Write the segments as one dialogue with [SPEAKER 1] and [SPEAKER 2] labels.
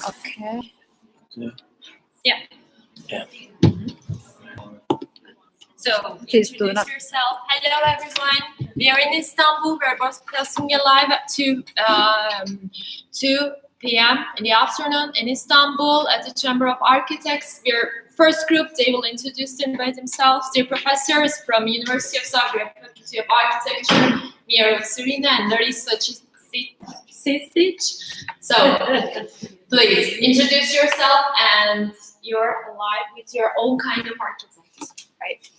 [SPEAKER 1] Okay.
[SPEAKER 2] Yeah.
[SPEAKER 3] Yeah.
[SPEAKER 2] So,
[SPEAKER 1] Please
[SPEAKER 2] introduce
[SPEAKER 1] do not.
[SPEAKER 2] yourself. Hello, everyone. We are in Istanbul. We're broadcasting live at 2 p.m. in the afternoon in Istanbul at the Chamber of Architects. We're first group. They will introduce them by themselves. They're professors from University of Zagreb, Faculty of Architecture, Mira Serena and Larissa Sisic. So, please introduce yourself, and you're alive with your own kind of architect, right?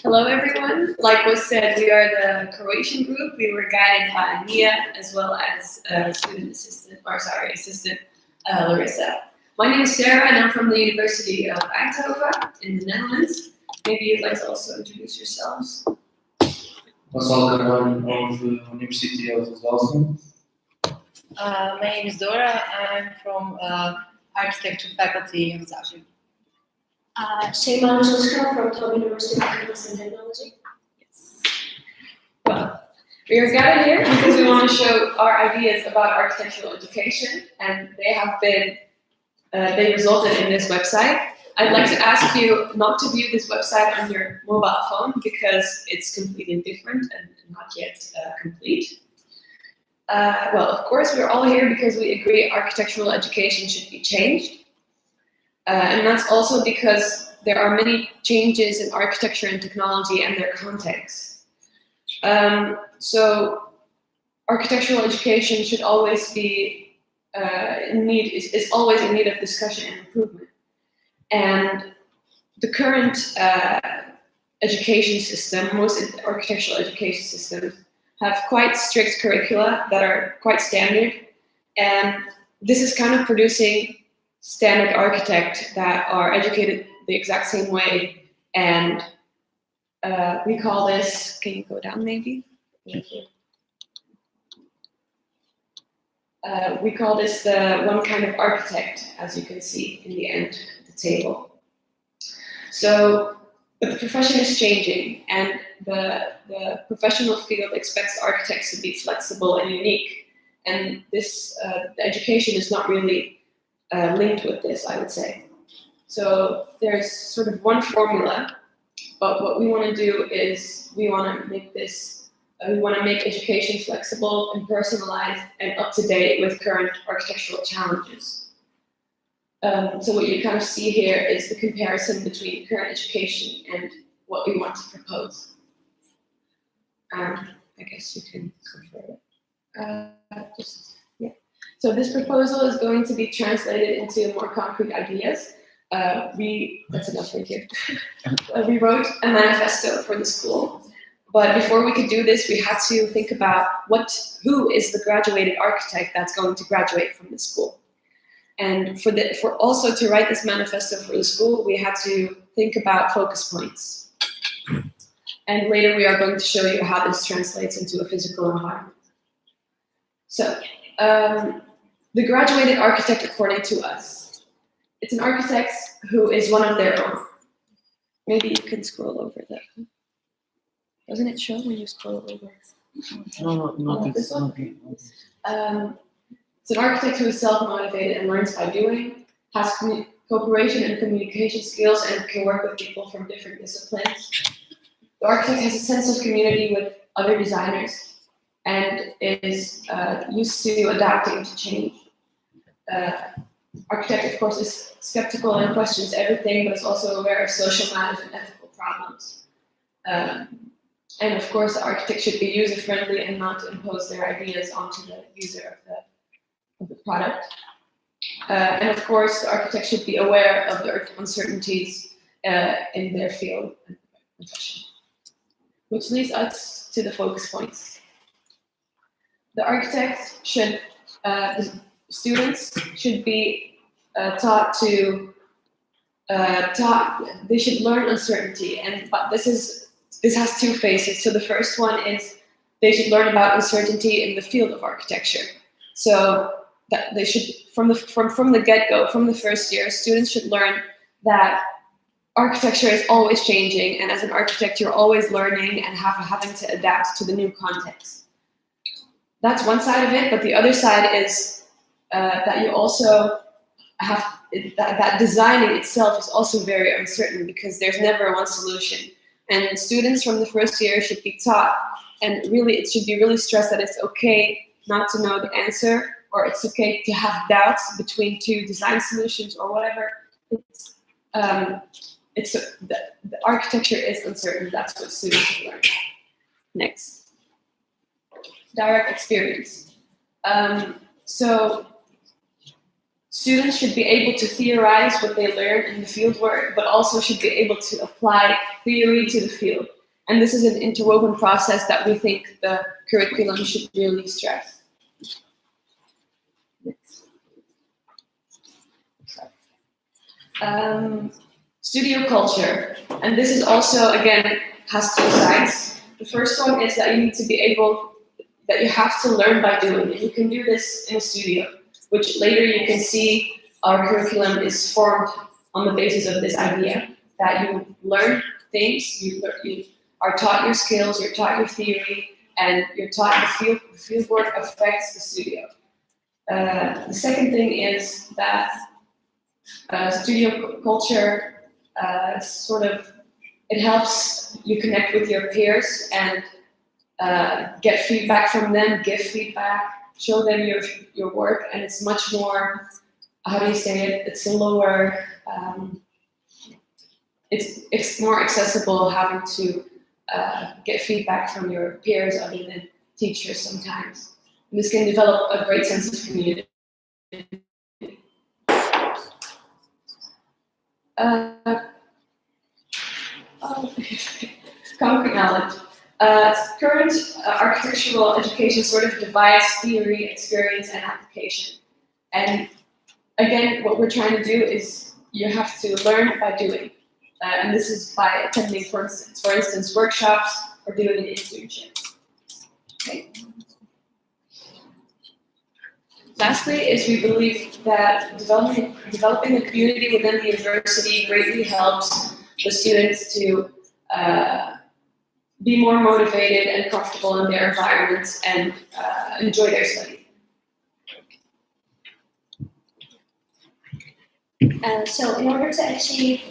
[SPEAKER 4] Hello everyone. Like was said, we are the Croatian group. We were guided by Mia as well as assistant Larissa. My name is Sarah and I'm from the University of Eindhoven in the Netherlands. Maybe you'd like to also introduce yourselves.
[SPEAKER 5] Gonçalo Carvalho of the University of Belgium.
[SPEAKER 6] My name is Dora. I'm from architecture faculty in Zagreb.
[SPEAKER 7] Shema Angelska from Tom University of Technics and Technology.
[SPEAKER 4] Well, we are gathered here because we want to show our ideas about architectural education, and they resulted in this website. I'd like to ask you not to view this website on your mobile phone because it's completely different and not yet complete. Well, of course, we're all here because we agree architectural education should be changed. And that's also because there are many changes in architecture and technology and their context. So architectural education should always be is always in need of discussion and improvement. And the current education system, most architectural education systems, have quite strict curricula that are quite standard. And this is kind of producing standard architects that are educated the exact same way, and we call this, can you go down maybe? We call this the one kind of architect, as you can see in the end of the table. So the profession is changing, and the professional field expects architects to be flexible and unique, and this the education is not really linked with this, I would say. So there's sort of one formula, but what we want to do is we want to make education flexible and personalized and up to date with current architectural challenges. So what you kind of see here is the comparison between current education and what we want to propose. I guess you can go further. So this proposal is going to be translated into more concrete ideas. That's enough right here. We wrote a manifesto for the school, but before we could do this, we had to think about who is the graduated architect that's going to graduate from the school. And for also to write this manifesto for the school, we had to think about focus points. And later we are going to show you how this translates into a physical environment. So, the graduated architect, according to us, it's an architect who is one of their own. Maybe you can scroll over that. Doesn't it show when you scroll over?
[SPEAKER 5] No, not this one.
[SPEAKER 4] It's an architect who is self-motivated and learns by doing, has cooperation and communication skills, and can work with people from different disciplines. The architect has a sense of community with other designers and is used to adapting to change. Architect, of course, is skeptical and questions everything, but is also aware of social matters and ethical problems. And of course, the architect should be user-friendly and not impose their ideas onto the user of the product. And of course, the architect should be aware of the uncertainties in their field and profession. Which leads us to the focus points. The architects should, the students should be taught they should learn uncertainty, but this has two phases. So the first one is they should learn about uncertainty in the field of architecture. So that they should, from the get-go, from the first year, students should learn that architecture is always changing, and as an architect, you're always learning and having to adapt to the new context. That's one side of it, but the other side is that you also have that designing itself is also very uncertain because there's never one solution. And students from the first year should be taught, and really it should be really stressed that it's okay not to know the answer, or it's okay to have doubts between two design solutions or whatever. The architecture is uncertain. That's what students have learned. Next, direct experience. So students should be able to theorize what they learn in the fieldwork, but also should be able to apply theory to the field. And this is an interwoven process that we think the curriculum should really stress. Studio culture, and this is also, again, has two sides. The first one is that you need to be able, that you have to learn by doing, and you can do this in a studio, which later you can see our curriculum is formed on the basis of this idea, that you learn things, you are taught your skills, you're taught your theory, and you're taught the field work affects the studio. The second thing is that studio culture it helps you connect with your peers and get feedback from them, give feedback, show them your work, and it's much more, how do you say it? It's a lower, it's more accessible having to get feedback from your peers other than teachers sometimes. And this can develop a great sense of community. Concrete knowledge. Current architectural education sort of divides theory, experience, and application. And again, what we're trying to do is you have to learn by doing. And this is by attending, for instance, workshops or doing an internship. Okay. Lastly, is we believe that developing a community within the university greatly helps the students to be more motivated and comfortable in their environments and enjoy their study.
[SPEAKER 7] So in order to achieve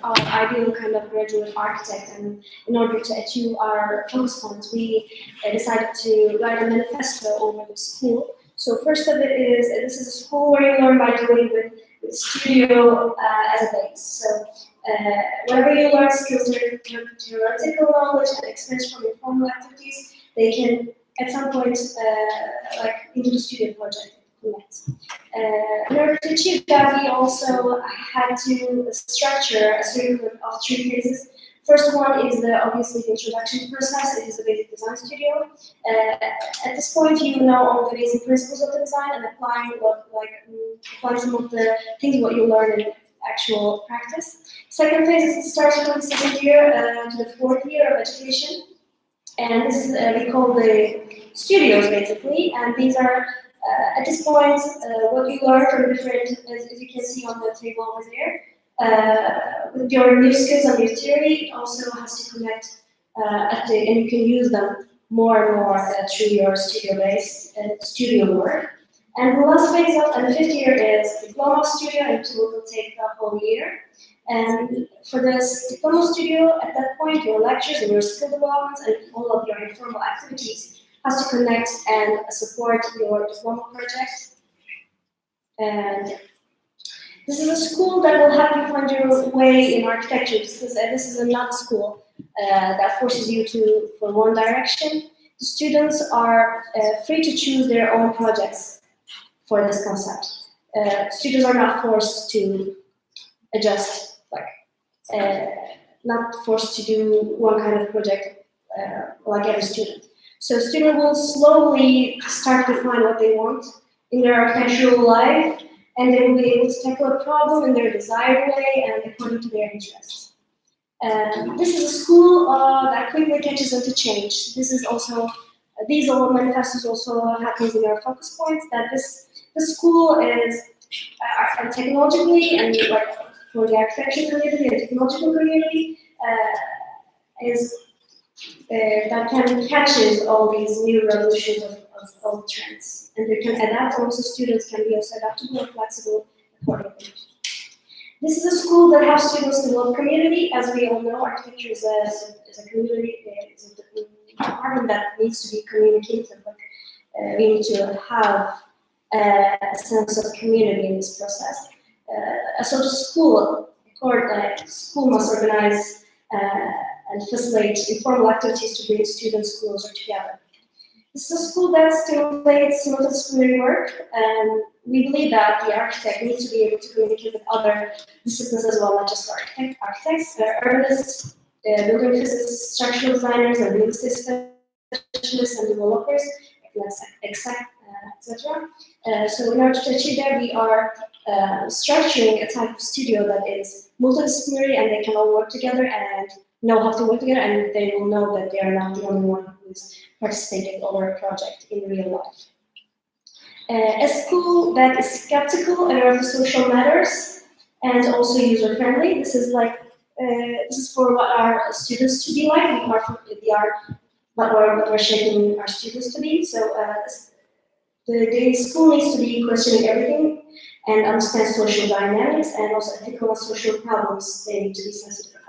[SPEAKER 7] our ideal kind of graduate architect, and in order to achieve our focus points, we decided to write a manifesto over the school. So first of it is, this is a school where you learn by doing with studio as a base. So whenever you learn skills, theoretical knowledge and experience from informal activities, they can at some point like into the studio project connect. In order to achieve that, we also had to structure a curriculum of 3 phases. First one is obviously the introduction process. It is the basic design studio. At this point, you know all the basic principles of the design and applying some of the things what you learn in actual practice. Second phase is starts from the 2nd year to the 4th year of education, and this is we call the studios basically. And these are at this point what you learn from different, as you can see on the table over there. With your new skills and your theory, it also has to connect and you can use them more and more through your studio-based studio work. And the last phase and the 5th year is diploma studio, and it will take the whole year. And for this diploma studio, at that point, your lectures and your skill development and all of your informal activities has to connect and support your diploma project. And this is a school that will help you find your way in architecture. This is not a school that forces you for one direction. The students are free to choose their own projects for this concept. Students are not forced to adjust, not forced to do one kind of project like every student. So a student will slowly start to find what they want in their architectural life, and they will be able to tackle a problem in their desired way and according to their interests. This is a school that quickly catches on to change. This is also, these all manifestos also happens in our focus points, that this school is technologically and for the architecture community and technological community that can catches all these new revolutions of trends. And they can adapt, also students can be also adaptable and flexible accordingly. This is a school that helps students develop community. As we all know, architecture is a community, it's a department that needs to be communicative, but we need to have a sense of community in this process. So the school must organize and facilitate informal activities to bring students closer together. This is a school that stimulates multidisciplinary work, and we believe that the architect needs to be able to communicate with other disciplines as well, not just architects, urbanists, building physicists, structural designers, and real estate specialists and developers, etc. So in order to achieve that, we are structuring a type of studio that is multidisciplinary, and they can all work together and know how to work together, and they will know that they are not the only one who's participating over a project in real life. A school that is skeptical aware of the social matters and also user-friendly. This is for what our students to be like. We are what we're shaping our students to be. So the school needs to be questioning everything and understand social dynamics and also ethical and social problems they need to be sensitive about.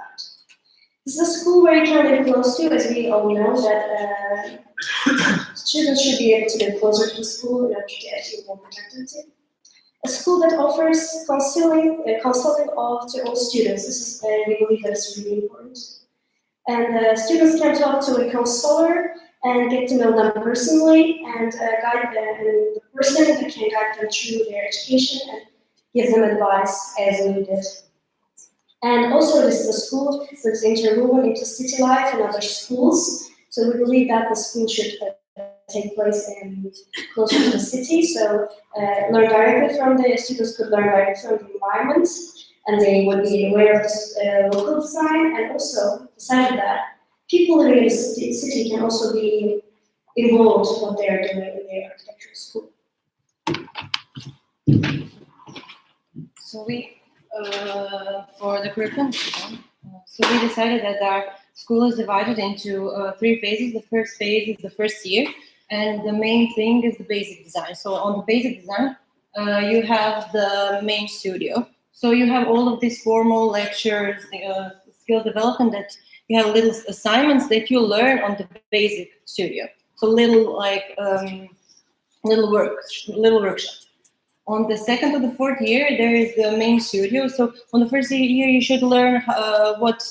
[SPEAKER 7] This is a school where you can live close to, as we all know that students should be able to live closer to the school in order to achieve more productivity. A school that offers counseling to all students. This is, we believe that is really important. And students can talk to a counselor and get to know them personally and guide them, and the person that can guide them through their education and give them advice as needed. And also, this is a school that's interwoven into city life and other schools. So we believe that the school should take place in closer to the city. So learn directly from the students could learn directly from the environment, and they would be aware of this local design. And also, besides that, people living in the city can also be involved in what they are doing in their architectural school.
[SPEAKER 6] So for the curriculum, so we decided that our school is divided into 3 phases. The first phase is the first year, and the main thing is the basic design. So on the basic design, you have the main studio. So you have all of these formal lectures, skill development, that you have little assignments that you learn on the basic studio. So little workshop. On the second to the fourth year, there is the main studio. So on the first year, you should learn what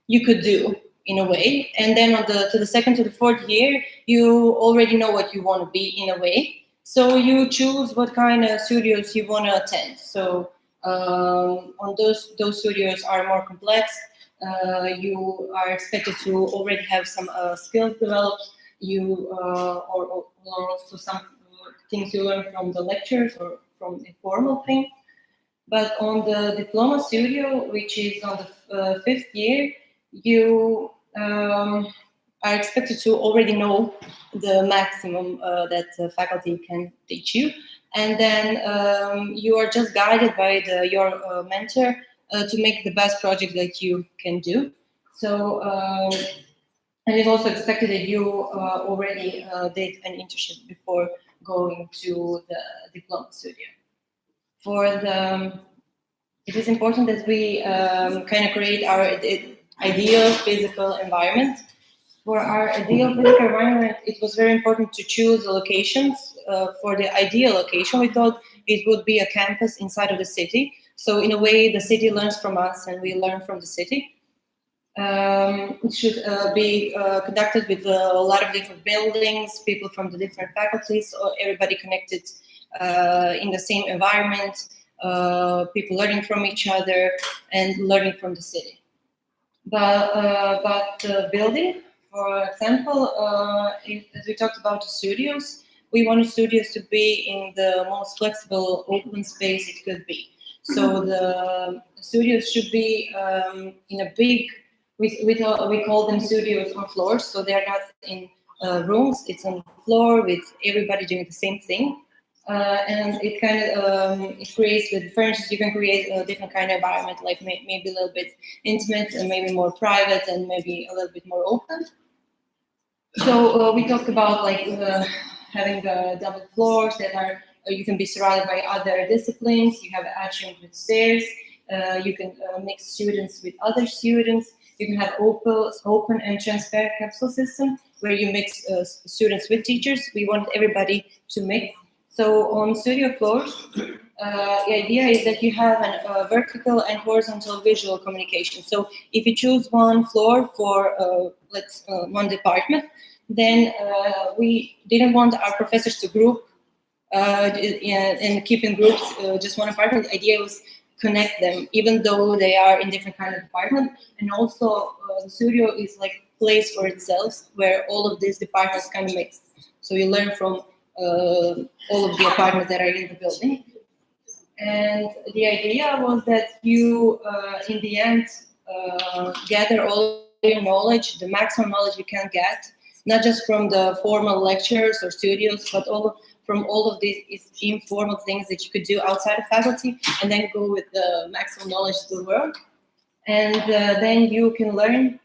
[SPEAKER 6] you could do in a way, and then to the second to the fourth year, you already know what you want to be in a way. So you choose what kind of studios you want to attend. So on those studios are more complex. You are expected to already have some skills developed. Or also some things you learn from the lectures or from informal things. But on the diploma studio, which is on the 5th year, you are expected to already know the maximum that the faculty can teach you. And then you are just guided by your mentor to make the best project that you can do. So, and it's also expected that you already did an internship before going to the diploma studio. It is important that we kind of create our ideal physical environment. For our ideal physical environment, it was very important to choose the locations. For the ideal location, we thought it would be a campus inside of the city. So in a way, the city learns from us and we learn from the city. It should be conducted with a lot of different buildings, people from the different faculties, or everybody connected in the same environment, people learning from each other and learning from the city. But the building, for example, as we talked about the studios, we wanted studios to be in the most flexible open space it could be. So the studios should be in a big, we call them studios on floors, so they're not in rooms, it's on the floor with everybody doing the same thing. And it kind of, it creates, with furniture, you can create a different kind of environment, like maybe a little bit intimate and maybe more private and maybe a little bit more open. So we talked about like having double floors that are, you can be surrounded by other disciplines. You have atrium with stairs. You can mix students with other students. You can have open and transparent capsule system where you mix students with teachers. We want everybody to mix. So on studio floors, the idea is that you have a vertical and horizontal visual communication. So if you choose one floor for one department, then we didn't want our professors to group and keep in groups just one apartment. The idea was connect them, even though they are in different kind of department. And also the studio is like place for itself where all of these departments kind of mix. So you learn from all of the apartments that are in the building. And the idea was that you, in the end, gather all your knowledge, the maximum knowledge you can get, not just from the formal lectures or studios, but from all of these informal things that you could do outside of faculty, and then go with the maximum knowledge to the world. And then you can learn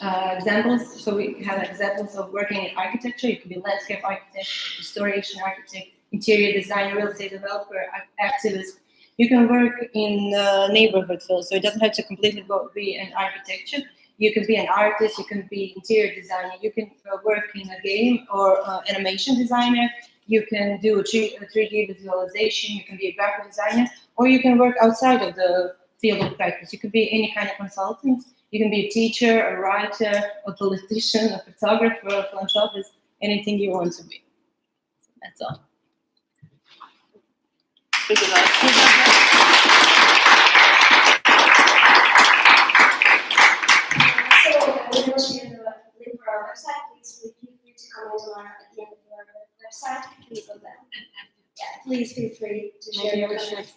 [SPEAKER 6] examples. So we have examples of working in architecture. You could be landscape architect, restoration architect, interior designer, real estate developer, activist. You can work in neighborhood field, so it doesn't have to completely be an architecture. You can be an artist, you can be interior designer, you can work in a game or animation designer, you can do a 3D visualization, you can be a graphic designer, or you can work outside of the field of practice. You could be any kind of consultant, you can be a teacher, a writer, a politician, a photographer, a philanthropist, anything you want to be. That's all.
[SPEAKER 7] We're going to share the link for our website. Please feel free to comment at the end of our website. Please go there. Yeah, please feel free to share your comments.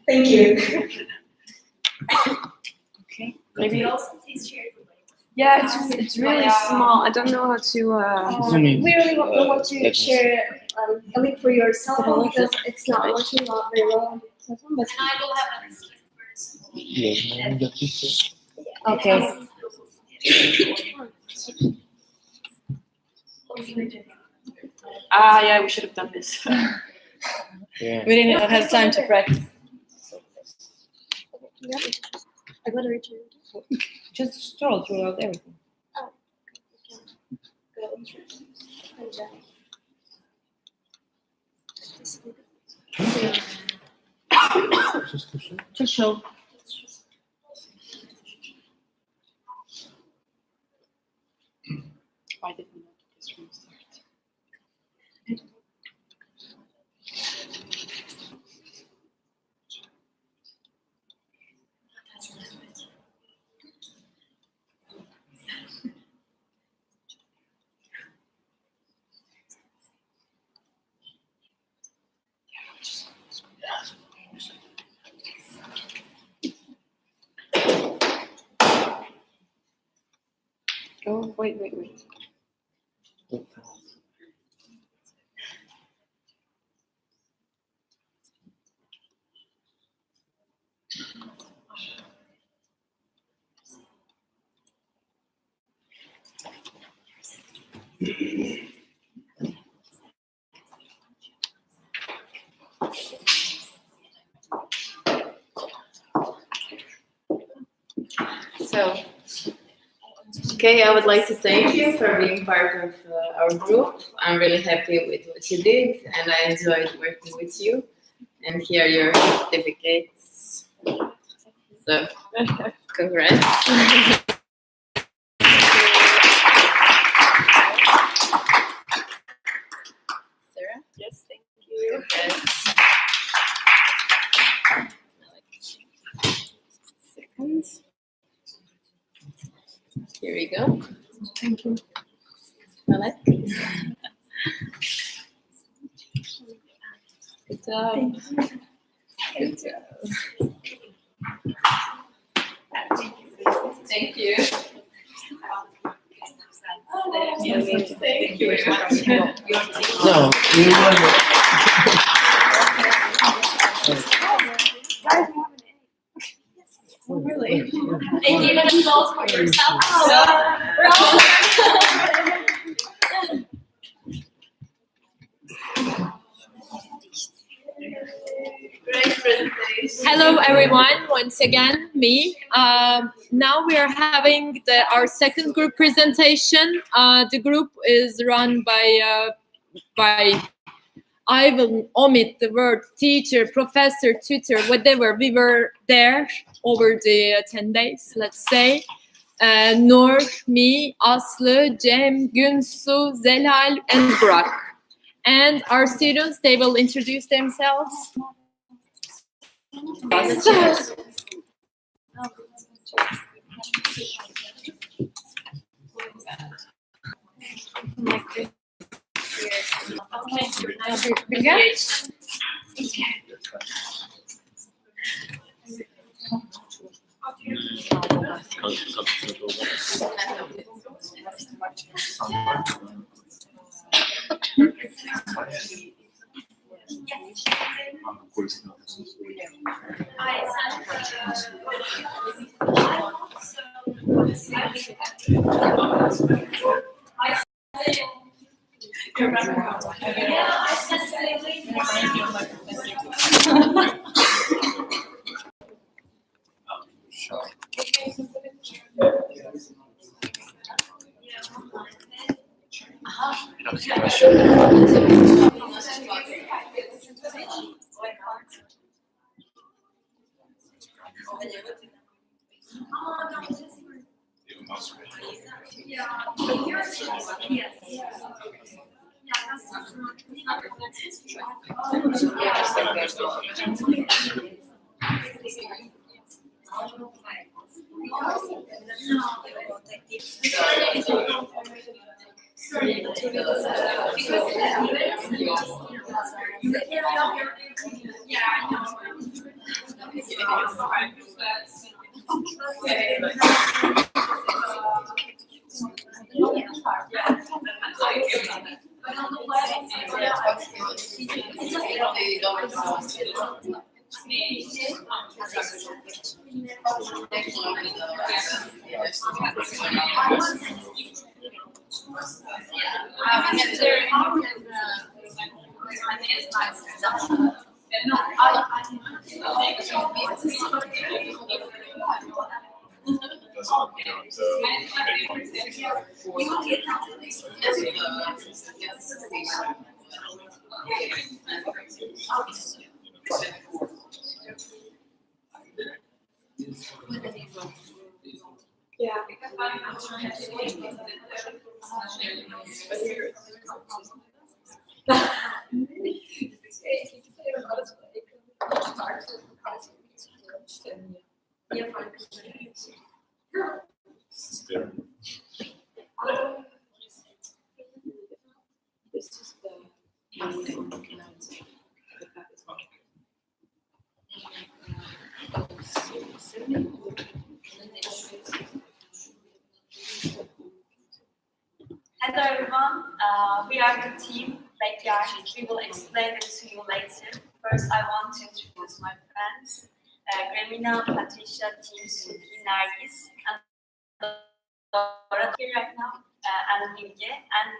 [SPEAKER 7] Thank you.
[SPEAKER 1] Okay.
[SPEAKER 2] Maybe also please share the link.
[SPEAKER 1] Yeah, it's really small. I don't know how to.
[SPEAKER 7] We really want to share a link for your cell phone because it's not working not very well on your cell phone. But
[SPEAKER 2] And I will have a
[SPEAKER 1] Okay. Yeah, we should have done this.
[SPEAKER 6] We didn't have time to practice.
[SPEAKER 7] I got to return.
[SPEAKER 6] Just stroll throughout everything. Just show.
[SPEAKER 1] Why did we not do this from the start? Oh, wait. So, okay, I would like to thank you for being part of our group. I'm really happy with what you did, and I enjoyed working with you. And here are your certificates. So, congrats. Sarah? Yes, thank you. Congrats. Seconds. Here we go. Thank you. Alex. Good job. Good job. Thank you. Thank you very much.
[SPEAKER 5] No, you
[SPEAKER 2] Really? And even applause for yourself. So, we're all
[SPEAKER 1] presentation.
[SPEAKER 2] Hello everyone, once again, me. Now we are having our second group presentation. The group is run by Ivan, Omid, the word teacher, professor, tutor, whatever. We were there over the 10 days, let's say. Nur, me, Aslı, Cem, Günsu, Zelal, and Burak. And our students, they will introduce themselves.
[SPEAKER 3] Hello everyone, we are the team Backyard. We will explain it to you later. First, I want to introduce my friends, Gramina, Patricia, Tim, Suki, Nergis, and Laura here right now, and Bilge. And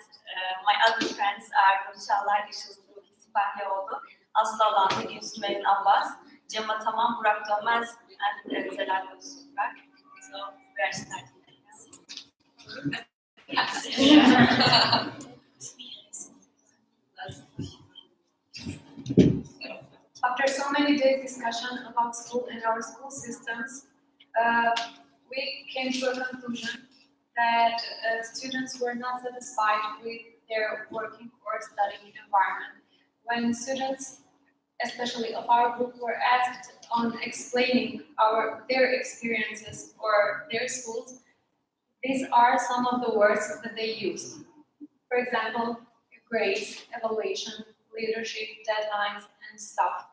[SPEAKER 3] my other friends are Nurşallar, Ruhi-Sipahioglu, Aslı Alanlı, Gülsüm Evin Abbas, Cem Ataman, Burak Dönmez, and Zelal Öztürk. So, we are starting.
[SPEAKER 8] After so many days discussion about school and our school systems, we came to a conclusion that students were not satisfied with their working or studying environment. When students, especially of our group, were asked on explaining their experiences or their schools, these are some of the words that they used. For example, grades, evaluation, leadership, deadlines, and stuff.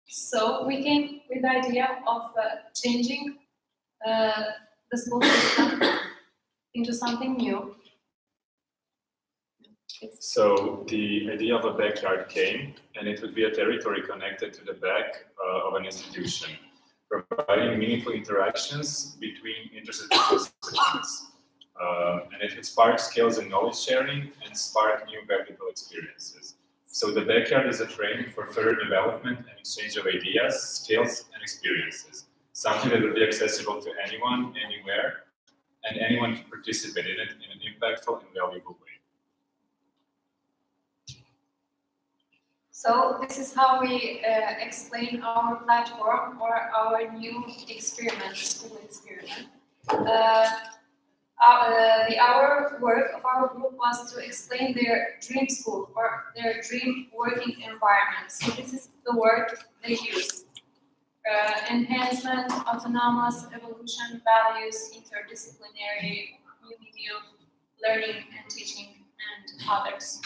[SPEAKER 8] So we came with the idea of changing the school system into something new.
[SPEAKER 9] So the idea of a backyard came, and it would be a territory connected to the back of an institution, providing meaningful interactions between interested participants. And it would spark skills and knowledge sharing and spark new practical experiences. So the backyard is a frame for further development and exchange of ideas, skills, and experiences. Something that will be accessible to anyone, anywhere, and anyone can participate in it in an impactful and valuable way.
[SPEAKER 8] So this is how we explain our platform or our new experiment, school experiment. Our work of our group was to explain their dream school or their dream working environment. So this is the word they use. Enhancement, autonomous, evolution, values, interdisciplinary, new medium, learning and teaching, and others.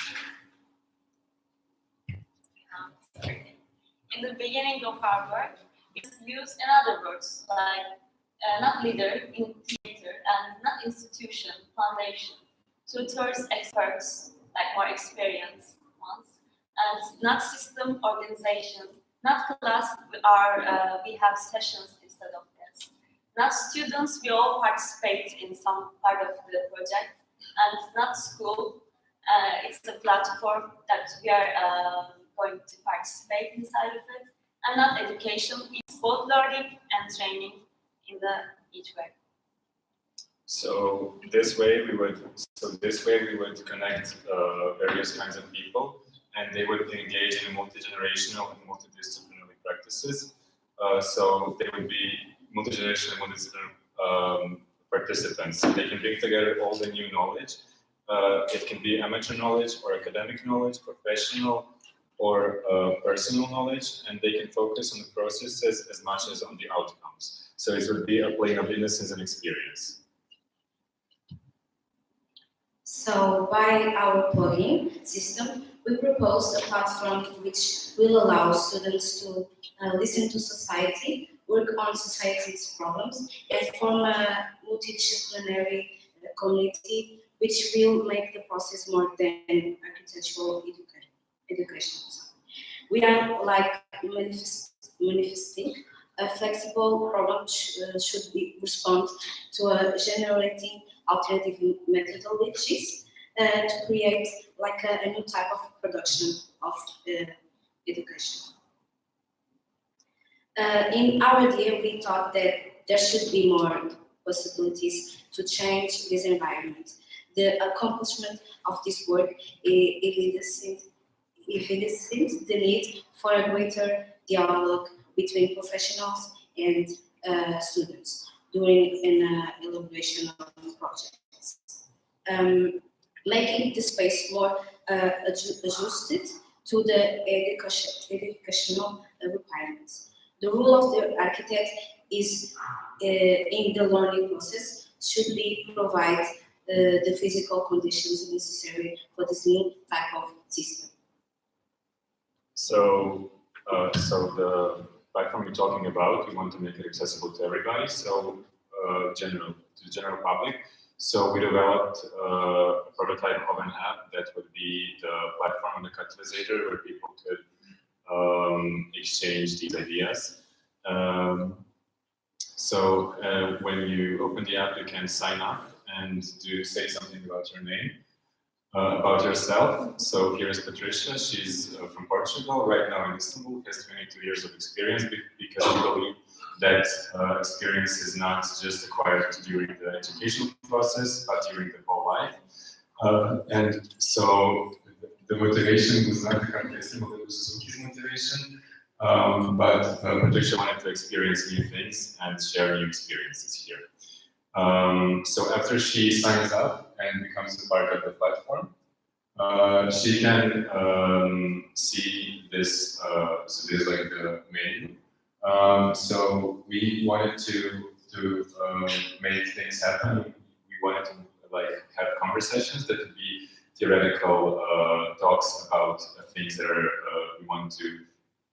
[SPEAKER 3] In the beginning of our work, we use another words like not leader in theater and not institution, foundation, tutors, experts, like more experienced ones, and not system, organization, not class, we have sessions instead of this. Not students, we all participate in some part of the project, and not school, it's a platform that we are going to participate inside of it, and not education, it's both learning and training in each way.
[SPEAKER 9] So this way we would connect various kinds of people, and they would engage in multi-generational and multidisciplinary practices. So they would be multi-generational and multidisciplinary participants. They can bring together all the new knowledge. It can be amateur knowledge or academic knowledge, professional or personal knowledge, and they can focus on the processes as much as on the outcomes. So it would be a plane of innocence and experience.
[SPEAKER 10] So by our plugin system, we proposed a platform which will allow students to listen to society, work on society's problems, and form a multidisciplinary community which will make the process more than architectural education. We are like manifesting a flexible problem should be respond to generating alternative methodologies to create like a new type of production of education. In our idea, we thought that there should be more possibilities to change this environment. The accomplishment of this work evidences the need for a greater dialogue between professionals and students during an elaboration of projects. Making the space more adjusted to the educational requirements. The role of the architect is in the learning process should be provide the physical conditions necessary for this new type of system.
[SPEAKER 9] So the platform we're talking about, we want to make it accessible to everybody, so to the general public. So we developed a prototype of an app that would be the platform on the catalysator where people could exchange these ideas. When you open the app, you can sign up and say something about your name, about yourself. So here's Patricia. She's from Portugal, right now in Istanbul, has 22 years of experience because we believe that experience is not just acquired during the educational process, but during the whole life. And so the motivation was not the characteristic, it was Suki's motivation. But Patricia wanted to experience new things and share new experiences here. So after she signs up and becomes a part of the platform, she can see this, so this is like the menu. So we wanted to make things happen. We wanted to like have conversations that would be theoretical talks about things that we want to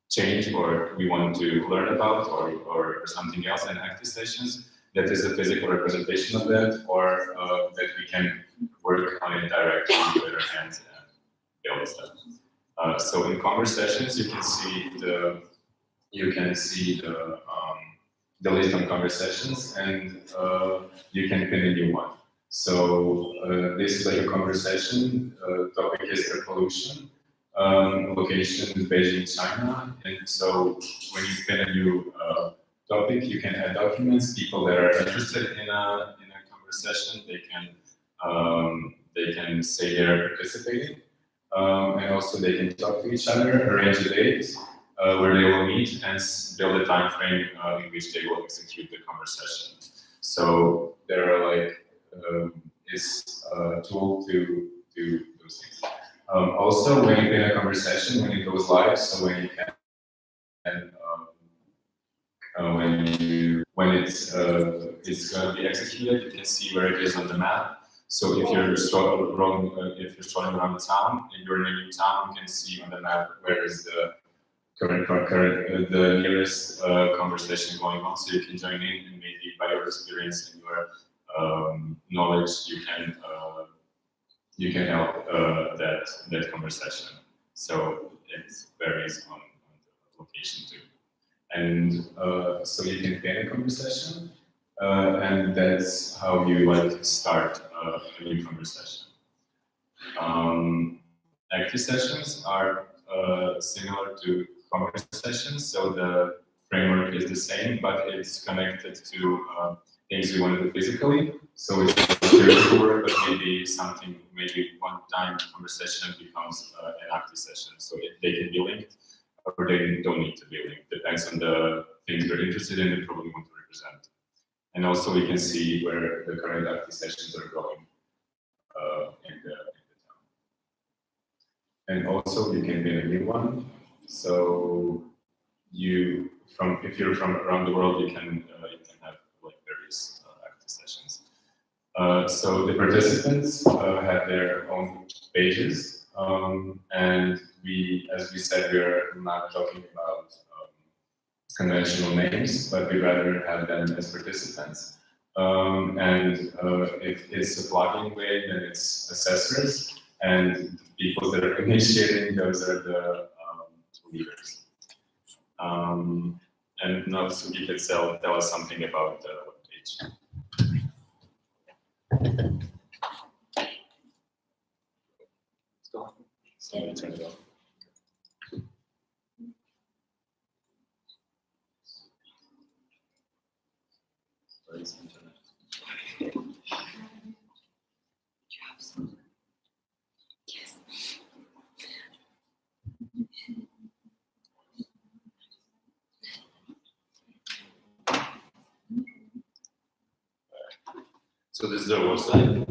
[SPEAKER 9] change or we want to learn about or something else, and active sessions that is a physical representation of that, or that we can work on it directly with our hands and build stuff. So in conversations, you can see the list of conversations, and you can pin a new one. So this is like a conversation. Topic is air pollution. location is Beijing, China. And so when you pin a new topic, you can add documents. People that are interested in a conversation, they can say they're participating. And also they can talk to each other, arrange a date where they will meet, and build a time frame in which they will execute the conversation. So there are like this tool to do those things. Also, when you pin a conversation, when it goes live, so when you can, when it's going to be executed, you can see where it is on the map. So if you're strolling around the town and you're in a new town, you can see on the map where is the the nearest conversation going on. So you can join in, and maybe by your experience and your knowledge, you can help that conversation. So it varies on the location too. And so you can pin a conversation, and that's how you like start a new conversation. Active sessions are similar to conversations, so the framework is the same, but it's connected to things we want to do physically. So it's virtual work, but maybe one-time conversation becomes an active session. So they can be linked, or they don't need to be linked. Depends on the things you're interested in, the problem you want to represent. And also we can see where the current active sessions are going in the town. And also you can pin a new one. So if you're from around the world, you can have like various active sessions. So the participants have their own pages, and as we said, we're not talking about conventional names, but we rather have them as participants. And if it's a plugin way, then it's assessors, and the people that are initiating, those are the leaders. And now Sugi can tell us something about the webpage. Let's go. So let me turn it off. Where is internet?
[SPEAKER 1] Yes.
[SPEAKER 11] So this is our website.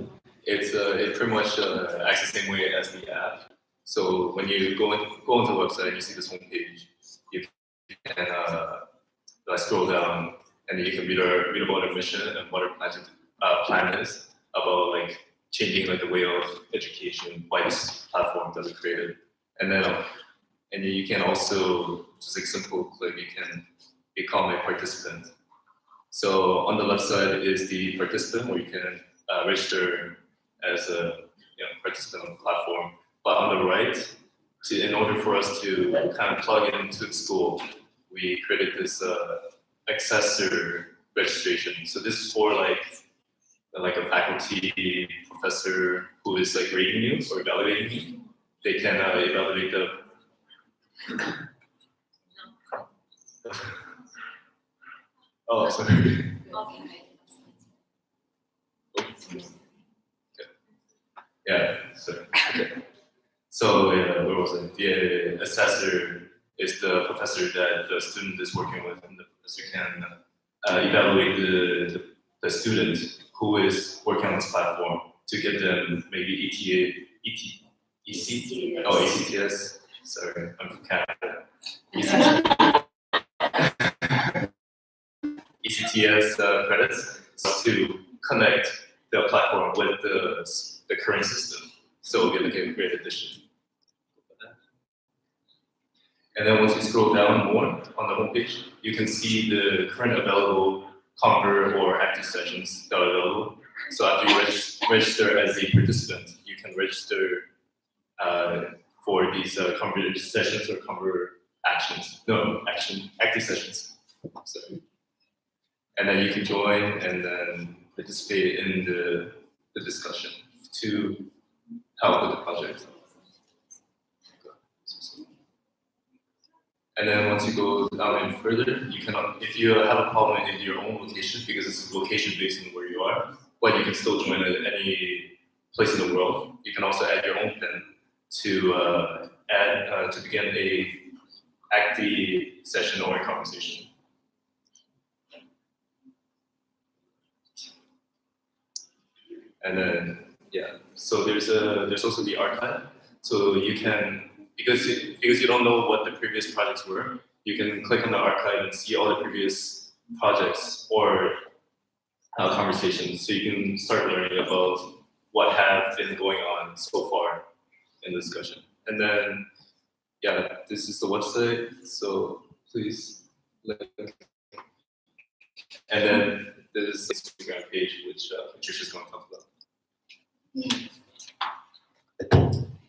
[SPEAKER 11] It pretty much acts the same way as the app. So when you go into the website and you see this homepage, you can scroll down and you can read about our mission and what our plan is about like changing like the way of education by this platform that we created. And then you can also just like simple click, you can become a participant. So on the left side is the participant where you can register as a participant on the platform. But on the right, in order for us to kind of plug it into the school, we created this accessor registration. So this is for like a faculty professor who is like rating you or evaluating you. They can evaluate the oh, sorry. Yeah, sorry. Okay. So where was it? The assessor is the professor that the student is working with, and the professor can evaluate the student who is working on this platform to get them maybe ECTS. Sorry, I'm from Canada. ECTS credits to connect the platform with the current system. So we'll get like a great addition. And then once you scroll down more on the homepage, you can see the current available Conquer or active sessions that are available. So after you register as a participant, you can register for these Conquer sessions or Conquer actions. No, active sessions. Sorry. And then you can join and then participate in the discussion to help with the project. And then once you go down and further, you can, if you have a problem in your own location, because it's location based on where you are, but you can still join at any place in the world. You can also add your own pin to to begin a active session or a conversation. And then so there's also the archive. So you can, because you don't know what the previous projects were, you can click on the archive and see all the previous projects or conversations. So you can start learning about what have been going on so far in the discussion. And then this is the website. So please link. And then there's the Instagram page, which Patricia's going to talk about.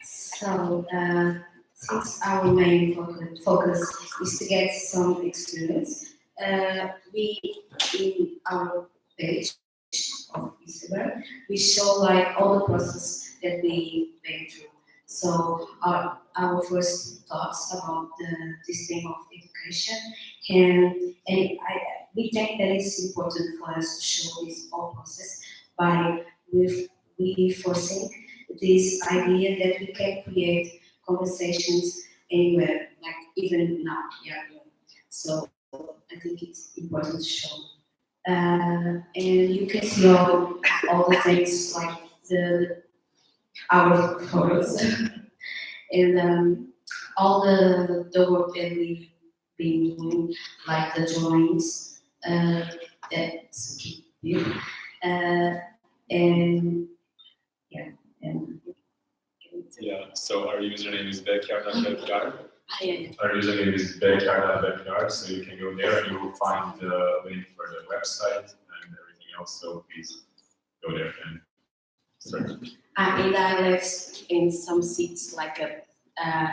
[SPEAKER 10] So, since our main focus is to get some experience, we, in our page of Instagram, we show like all the process that we went through. So our first thoughts about this theme of education, and we think that it's important for us to show this whole process by reinforcing this idea that we can create conversations anywhere, like even now. So I think it's important to show. And you can see all the things like our photos and all the work that we've been doing, like the drawings, that's cute.
[SPEAKER 9] So our username is backyard.backyard.
[SPEAKER 10] Yeah.
[SPEAKER 9] Our username is backyard.backyard, so you can go there and you will find the link for the website and everything else. So please go there and search.
[SPEAKER 10] And I left in some seats like a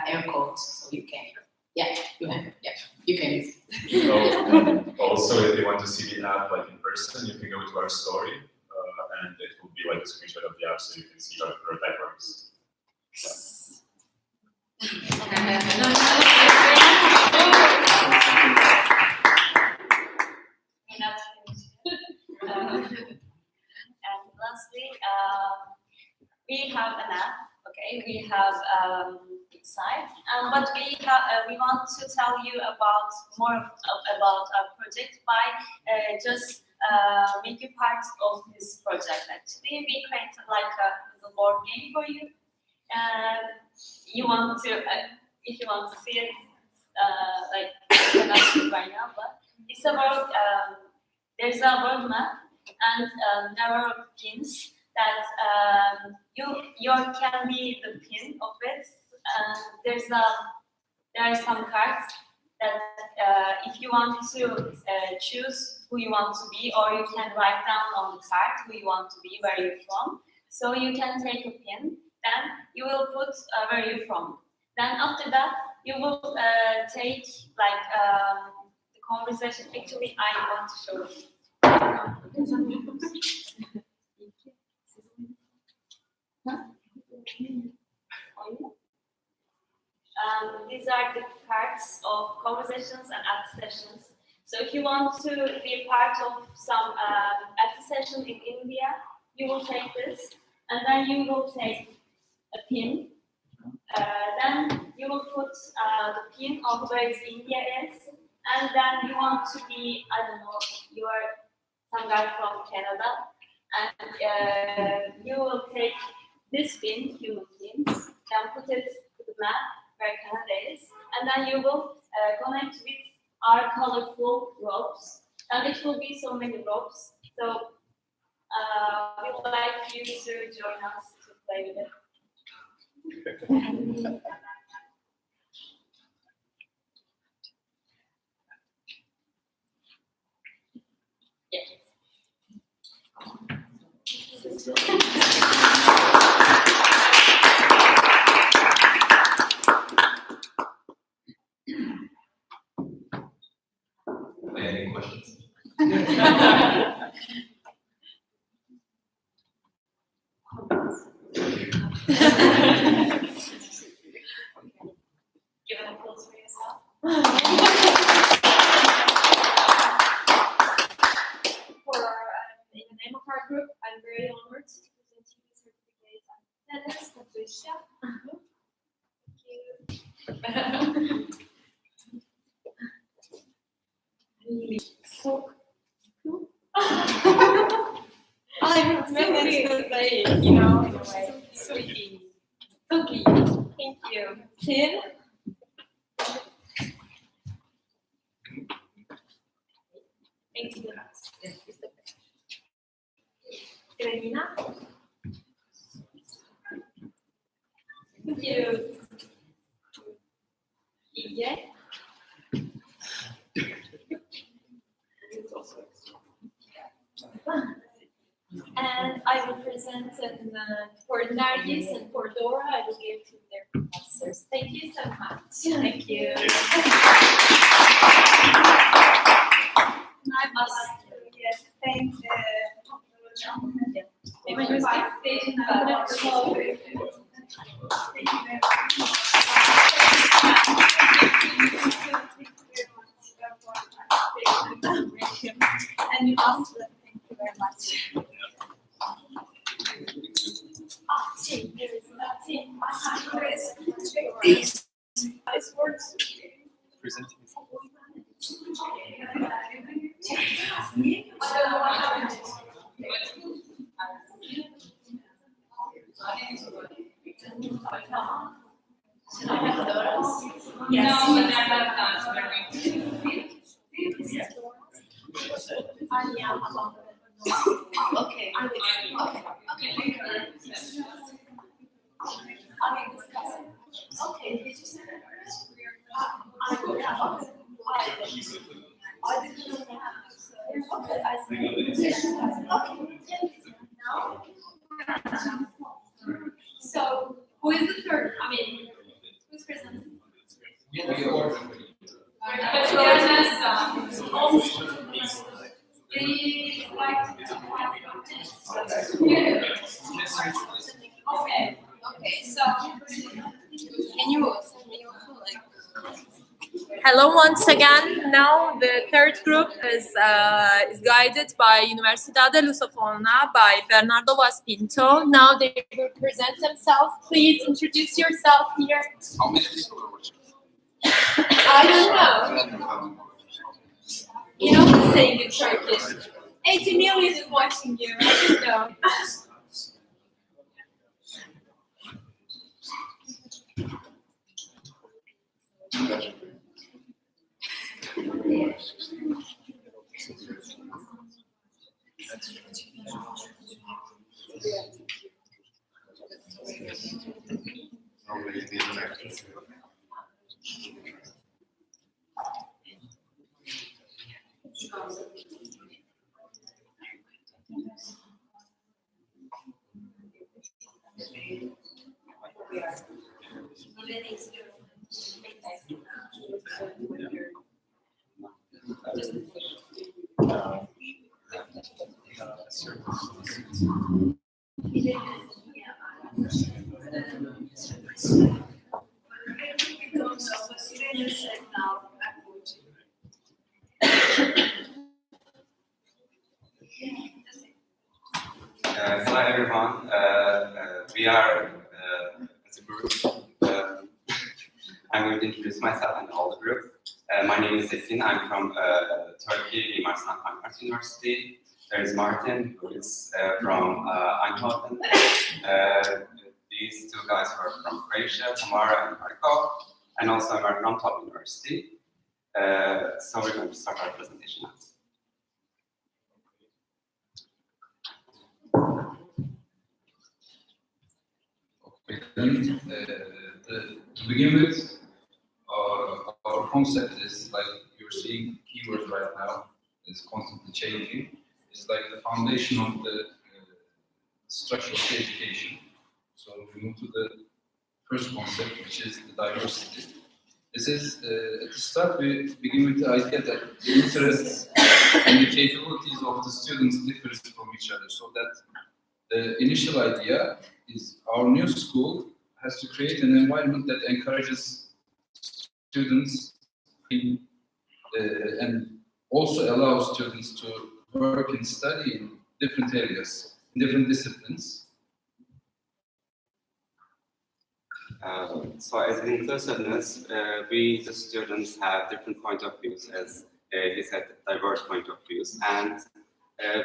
[SPEAKER 10] air code, so you can. You can use it.
[SPEAKER 9] So, also, if you want to see the app like in person, you can go to our story, and it will be like a screenshot of the app, so you can see how the prototype works.
[SPEAKER 3] And lastly, we have an app. Okay, we have site, but we want to tell you about more about our project by just make you part of this project. Actually, we created like a little board game for you. You want to, if you want to see it, like you cannot see it right now, but it's about there's a world map and there are pins that you can be the pin of it. There are some cards that if you want to choose who you want to be, or you can write down on the card who you want to be, where you're from. So you can take a pin, then you will put where you're from. Then after that, you will take like the conversation. Actually, I want to show you. These are the cards of conversations and active sessions. So if you want to be a part of some active session in India, you will take this, and then you will take a pin. Then you will put the pin of where India is, and then you want to be, I don't know, you are some guy from Canada, and you will take this pin, human pins, then put it to the map where Canada is, and then you will connect with our colorful ropes, and it will be so many ropes. So we would like you to join us to play with it.
[SPEAKER 11] Any questions?
[SPEAKER 3] Give an applause for yourself.
[SPEAKER 2] In the name of our group, I'm very honored to present you the certificate of attendance, Patricia. Thank you. So cool. I managed to say it, you know, in a way. Sweetie. Cookie. Thank you. Tin. Thank you. Carolina. Thank you. Ige. And I will present for Nargis and for Dora, I will give to their professors. Thank you so much. Thank you. I must, yes, thank and you also thank you very much. Tim, there is nothing. This works.
[SPEAKER 11] Presenting.
[SPEAKER 2] Yes. Okay. So, who is the third? I mean, who's presenting? Okay, so can you also like hello once again. Now the third group is guided by Universidade Lusofona by Bernardo Vaz Pinto. Now they will present themselves. Please introduce yourself here.
[SPEAKER 12] How many people are watching?
[SPEAKER 2] I don't know. You know the saying in Turkish. 80 million is watching you. I don't know.
[SPEAKER 12] Hello everyone. We are as a group. I'm going to introduce myself and all the group. My name is Esin. I'm from Turkey, Mimar Sinan Pankart University. There is Martin, who is from Eindhoven. These two guys are from Croatia, Tamara and Marko, and also I'm from Top University. So we're going to start our presentation now.
[SPEAKER 13] Okay, then, to begin with, our concept is like you're seeing keywords right now, is constantly changing. It's like the foundation of the structure of the education. So we move to the first concept, which is the diversity. This is, at the start, we begin with the idea that the interests and the capabilities of the students differs from each other. So that the initial idea is our new school has to create an environment that encourages students and also allow students to work and study in different areas, in different disciplines.
[SPEAKER 12] So as inclusiveness, we, the students, have different point of views, as he said, diverse point of views, and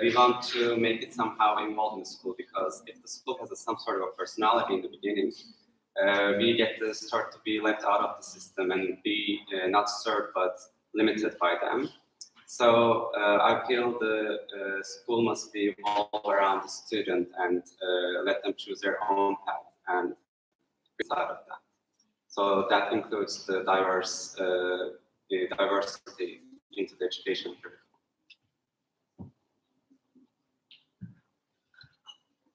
[SPEAKER 12] we want to make it somehow involved in the school, because if the school has some sort of a personality in the beginning, we get to start to be left out of the system and be not served but limited by them. So I feel the school must be all around the student and let them choose their own path and out of that. So that includes the diversity into the education curriculum.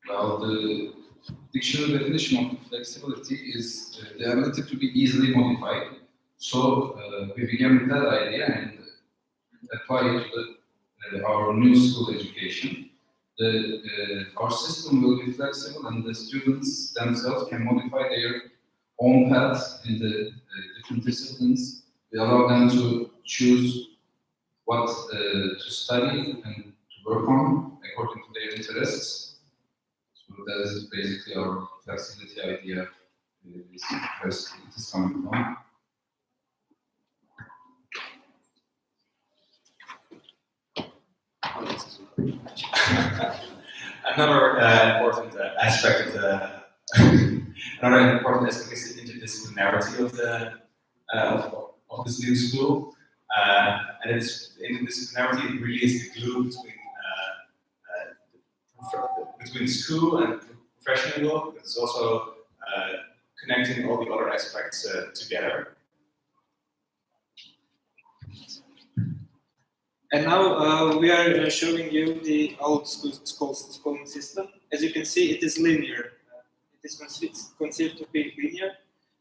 [SPEAKER 13] Well, the dictionary definition of flexibility is the ability to be easily modified. So we began with that idea and applied it to our new school education. Our system will be flexible, and the students themselves can modify their own paths in the different disciplines. We allow them to choose what to study and to work on according to their interests. So that is basically our flexibility idea. It is coming from.
[SPEAKER 14] Another important aspect of the another important aspect is the interdisciplinarity of the of this new school, and it's interdisciplinarity really is the glue between school and professional world. It's also connecting all the other aspects together.
[SPEAKER 15] And now we are showing you the old school schooling system. As you can see, it is linear. It is considered to be linear,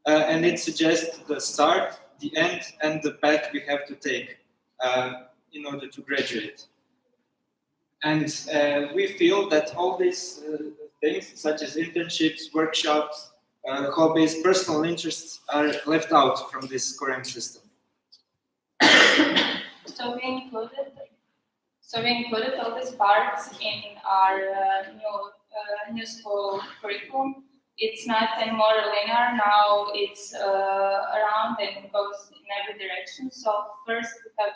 [SPEAKER 15] and it suggests the start, the end, and the path we have to take in order to graduate. And we feel that all these things, such as internships, workshops, hobbies, personal interests, are left out from this current system.
[SPEAKER 2] So we included all these parts in our new school curriculum. It's not anymore linear. Now it's around and goes in every direction. So first we have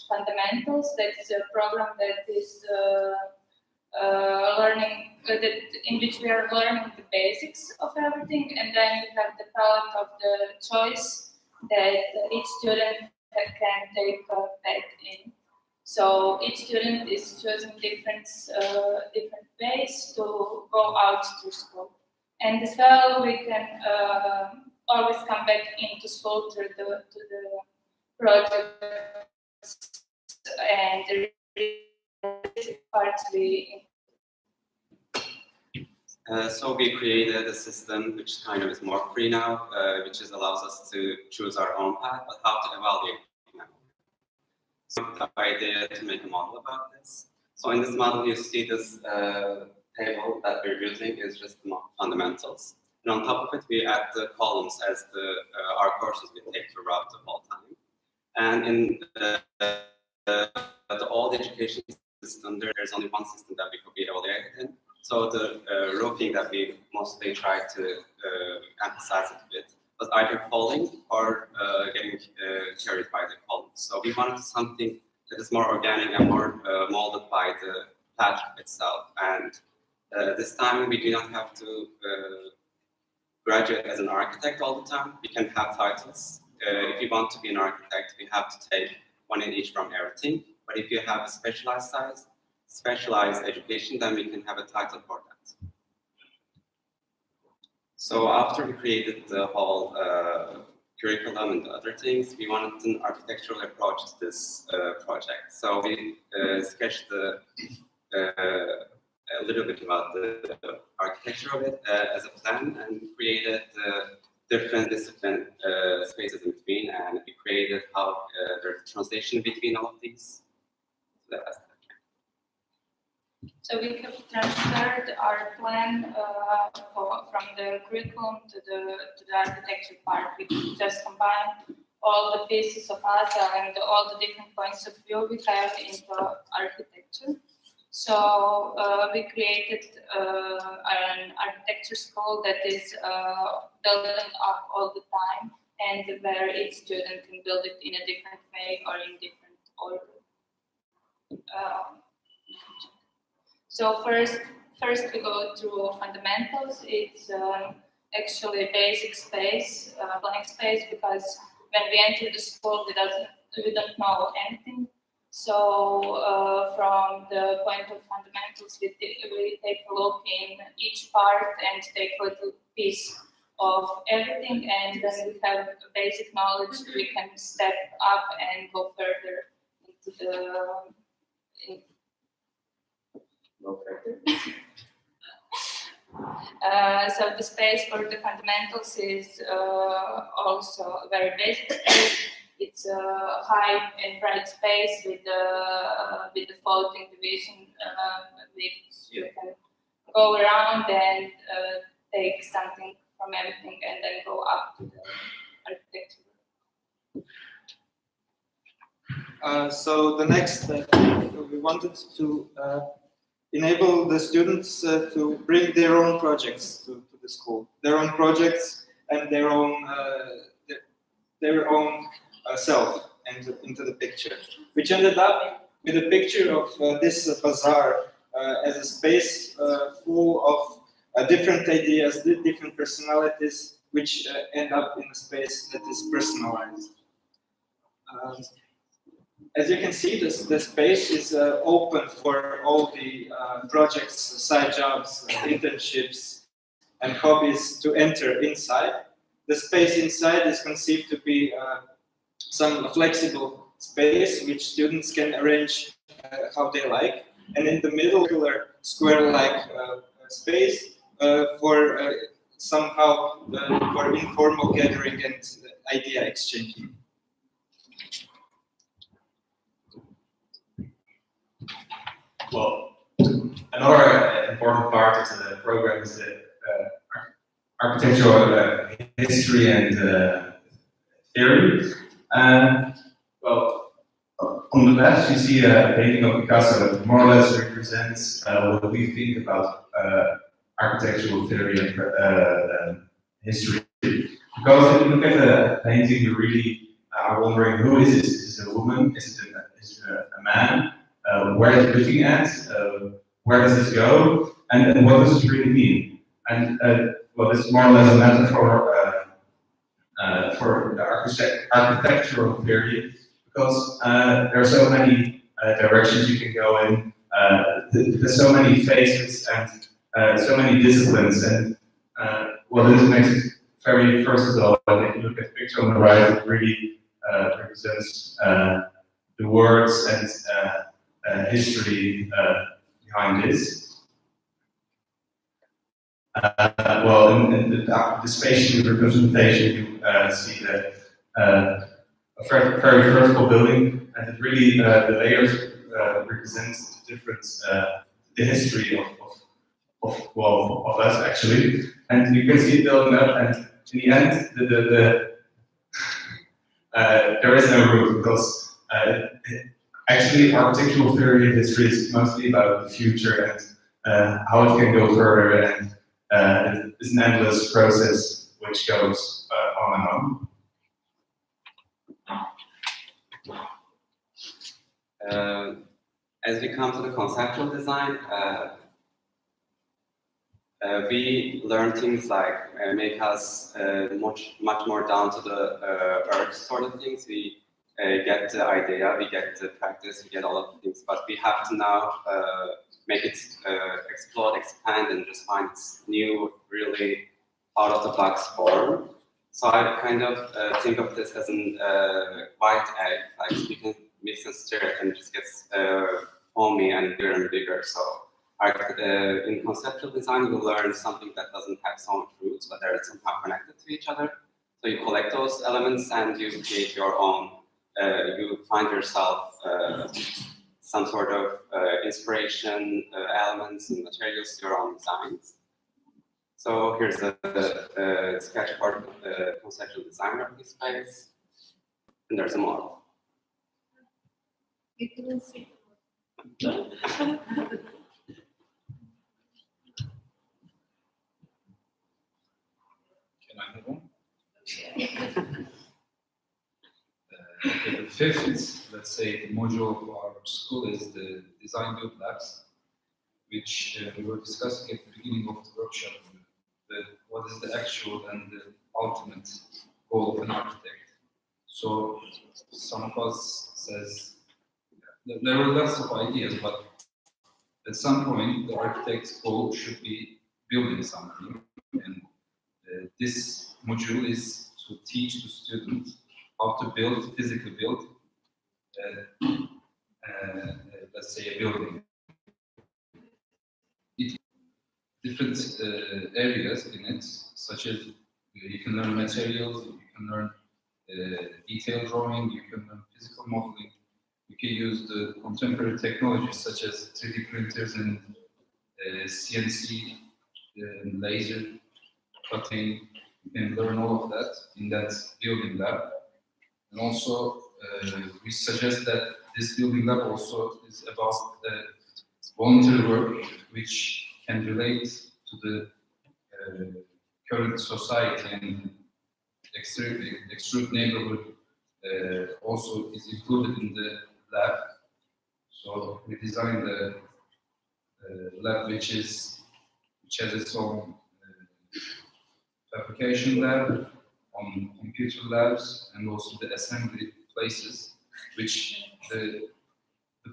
[SPEAKER 2] fundamentals. That's a program that is learning in which we are learning the basics of everything, and then we have the palette of the choice that each student can take back in. So each student is choosing different ways to go out to school, and as well we can always come back into school to the projects and the parts we.
[SPEAKER 12] So we created a system which kind of is more free now, which allows us to choose our own path, but how to evaluate now. So the idea to make a model about this. So in this model, you see this table that we're using is just the fundamentals. And on top of it, we add the columns as our courses we take throughout the whole time. And in the old education system, there's only one system that we could be evaluated in. So the roping that we mostly try to emphasize it with was either falling or getting carried by the columns. So we wanted something that is more organic and more molded by the path itself. And this time we do not have to graduate as an architect all the time. We can have titles. If you want to be an architect, we have to take one in each from everything. But if you have a specialized education, then we can have a title for that. So after we created the whole curriculum and the other things, we wanted an architectural approach to this project. So we sketched a little bit about the architecture of it as a plan, and created different discipline spaces in between, and we created how there's a translation between all of these.
[SPEAKER 2] So we have transferred our plan from the curriculum to the architecture part. We just combined
[SPEAKER 16] all the pieces of art and all the different points of view we have into architecture. So we created an architecture school that is building up all the time, and where each student can build it in a different way or in different order. So first we go through fundamentals. It's actually a basic space, blank space, because when we enter the school, we don't know anything. So from the point of fundamentals, we take a look in each part and take a little piece of everything, and then we have basic knowledge. We can step up and go further into the. Go further. So the space for the fundamentals is also a very basic space. It's a high and bright space with the floating division, which you can go around and take something from everything and then go up to the architecture.
[SPEAKER 15] So the next step, we wanted to enable the students to bring their own projects to the school, their own projects and their own self into the picture, which ended up with a picture of this bazaar as a space full of different ideas, different personalities, which end up in a space that is personalized. As you can see, the space is open for all the projects, side jobs, internships, and hobbies to enter inside. The space inside is conceived to be some flexible space which students can arrange how they like, and in the middle, square-like space for somehow for informal gathering and idea exchanging.
[SPEAKER 14] Well, another important part of the program is the architectural history and theory. Well, on the left you see a painting of Picasso that more or less represents what we think about architectural theory and history. Because if you look at the painting, you really are wondering, who is this? Is it a woman? Is it a man? Where is it looking at? Where does this go? And what does it really mean? And well, it's more or less a metaphor for the architectural theory, because there are so many directions you can go in. There's so many phases and so many disciplines, and well, this makes it very versatile. If you look at the picture on the right, it really represents the words and history behind this. Well, in the spatial representation, you see a very vertical building, and it really the layers represent the different the history of us actually, and you can see it building up, and in the end, there is no roof, because actually architectural theory and history is mostly about the future and how it can go further, and it's an endless process which goes on and
[SPEAKER 12] on. As we come to the conceptual design, we learn things like make us much more down to the earth sort of things. We get the idea, we get the practice, we get all of the things, but we have to now make it explode, expand, and just find its new, really out-of-the-box form. So I kind of think of this as a white egg, like you can mix and stir it and it just gets foamy and bigger. So in conceptual design, you learn something that doesn't have so much roots, but they're somehow connected to each other. So you collect those elements and you create your own. You find yourself some sort of inspiration, elements and materials to your own designs. So here's the sketch part of the conceptual design of this space. And there's a model.
[SPEAKER 13] Can I move on? Okay, the fifth, let's say, the module of our school is the design build labs, which we were discussing at the beginning of the workshop. What is the actual and the ultimate goal of an architect? So some of us says there are lots of ideas, but at some point the architect's goal should be building something, and this module is to teach the students how to build, physically build, let's say a building. Different areas in it, such as you can learn materials, you can learn detail drawing, you can learn physical modeling, you can use the contemporary technologies such as 3D printers and CNC, laser cutting. You can learn all of that in that building lab. And also, we suggest that this building lab also is about voluntary work, which can relate to the current society, and extreme neighborhood also is included in the lab. So we designed the lab which has its own fabrication lab, on computer labs, and also the assembly places, which the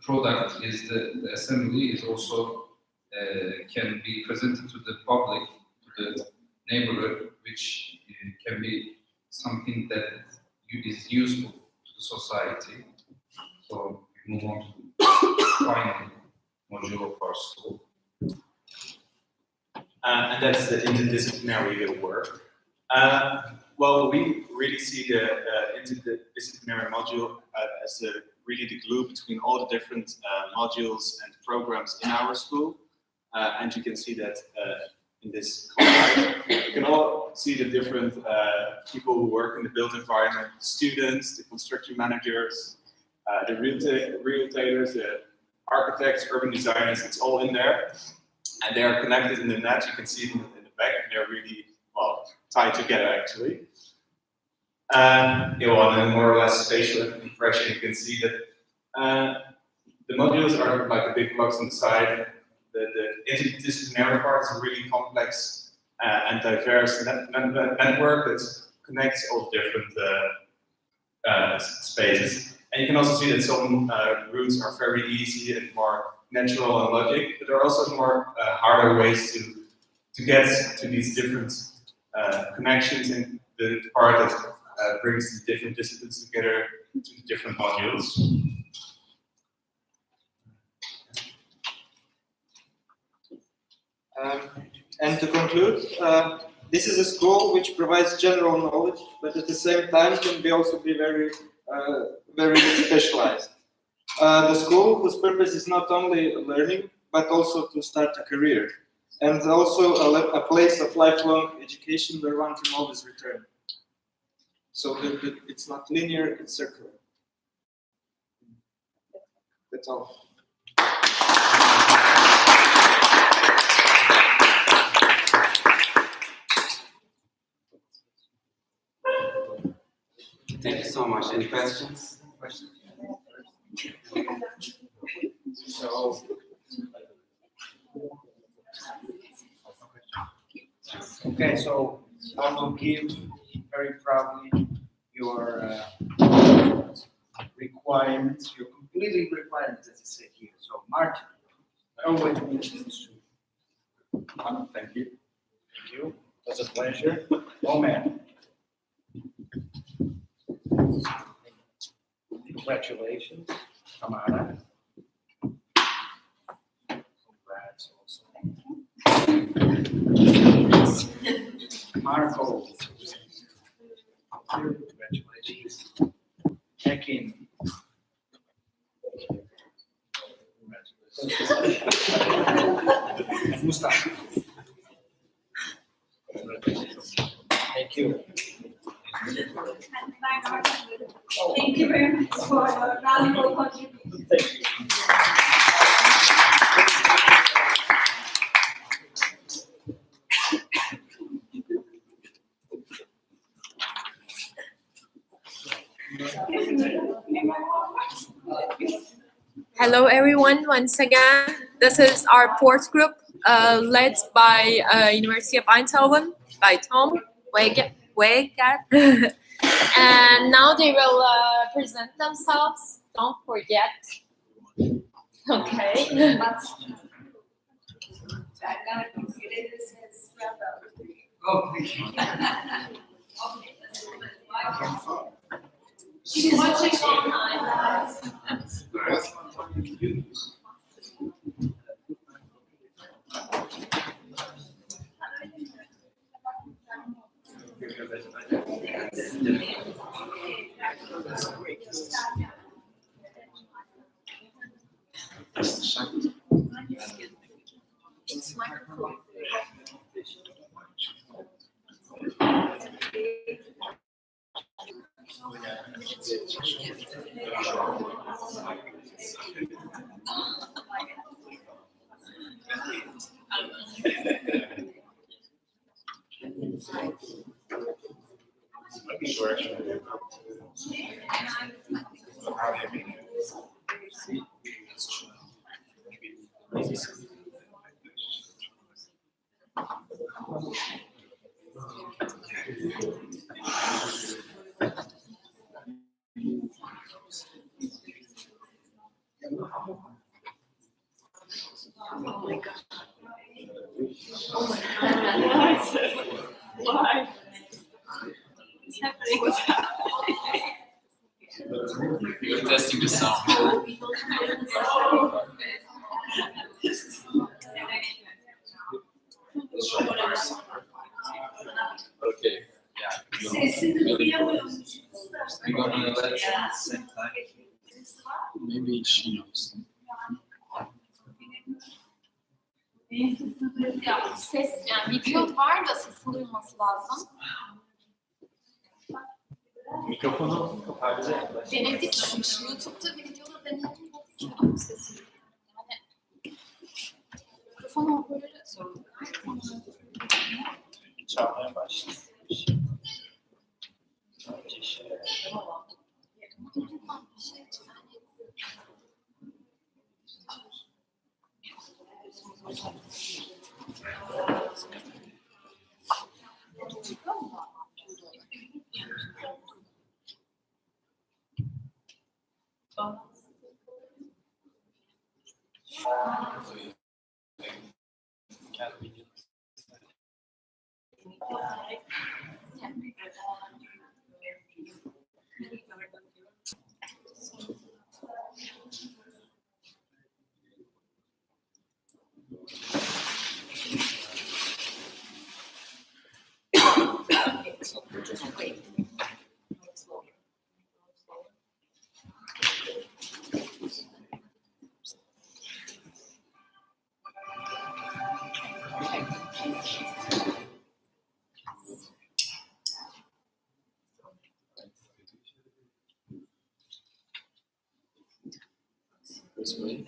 [SPEAKER 13] product is the assembly is also can be presented to the public, to the neighborhood, which can be something that is useful to the society. So we move on to the final module of our school.
[SPEAKER 14] And that's the interdisciplinary work. Well, we really see the interdisciplinary module as really the glue between all the different modules and programs in our school. And you can see that in this slide. You can all see the different people who work in the built environment, the students, the construction managers, the retailers, the architects, urban designers, it's all in there. And they are connected in the net. You can see them in the back, and they're really, well, tied together actually. On a more or less spatial impression, you can see that the modules are like the big blocks on the side. The interdisciplinary part is a really complex and diverse network that connects all the different spaces. And you can also see that some routes are very easy and more natural and logic, but there are also more harder ways to get to these different connections in the part that brings the different disciplines together to the different modules.
[SPEAKER 15] And to conclude, this is a school which provides general knowledge, but at the same time can also be very specialized. The school whose purpose is not only learning, but also to start a career, and also a place of lifelong education where one can always return. So it's not linear, it's circular. That's all.
[SPEAKER 12] Thank you so much. Any questions?
[SPEAKER 17] Okay, so I will give very proudly your requirements, your completely requirements, as I said here. So, Martin, always mentions to. Thank you. Thank you. It's a pleasure. Oh, man. Congratulations, Tamara. Congrats also. Marco. Congratulations. Ekin. Congratulations. Mustafa. Thank you. Oh.
[SPEAKER 3] Thank you very much for your valuable contribution.
[SPEAKER 17] Thank you.
[SPEAKER 2] Hello, everyone. Once again, this is our fourth group, led by University of Eindhoven by Tom Weger. And now they will present themselves. Don't forget. Okay.
[SPEAKER 13] Oh, thank you.
[SPEAKER 2] She's watching online. It's microphone. Oh my God. Oh my God. Why? What's happening? What's happening?
[SPEAKER 18] You're testing the sound.
[SPEAKER 14] Okay.
[SPEAKER 18] Yeah. We're gonna let maybe she knows.
[SPEAKER 2] Ya ses, yani video var da sesin duyulması lazım.
[SPEAKER 17] Mikrofonu kapağınıza yaklaştırın.
[SPEAKER 2] Denedik şu YouTube'da videoda denedik sesi. Yani mikrofon hoparlörü sorun.
[SPEAKER 17] Çalmaya başladı.
[SPEAKER 18] This way.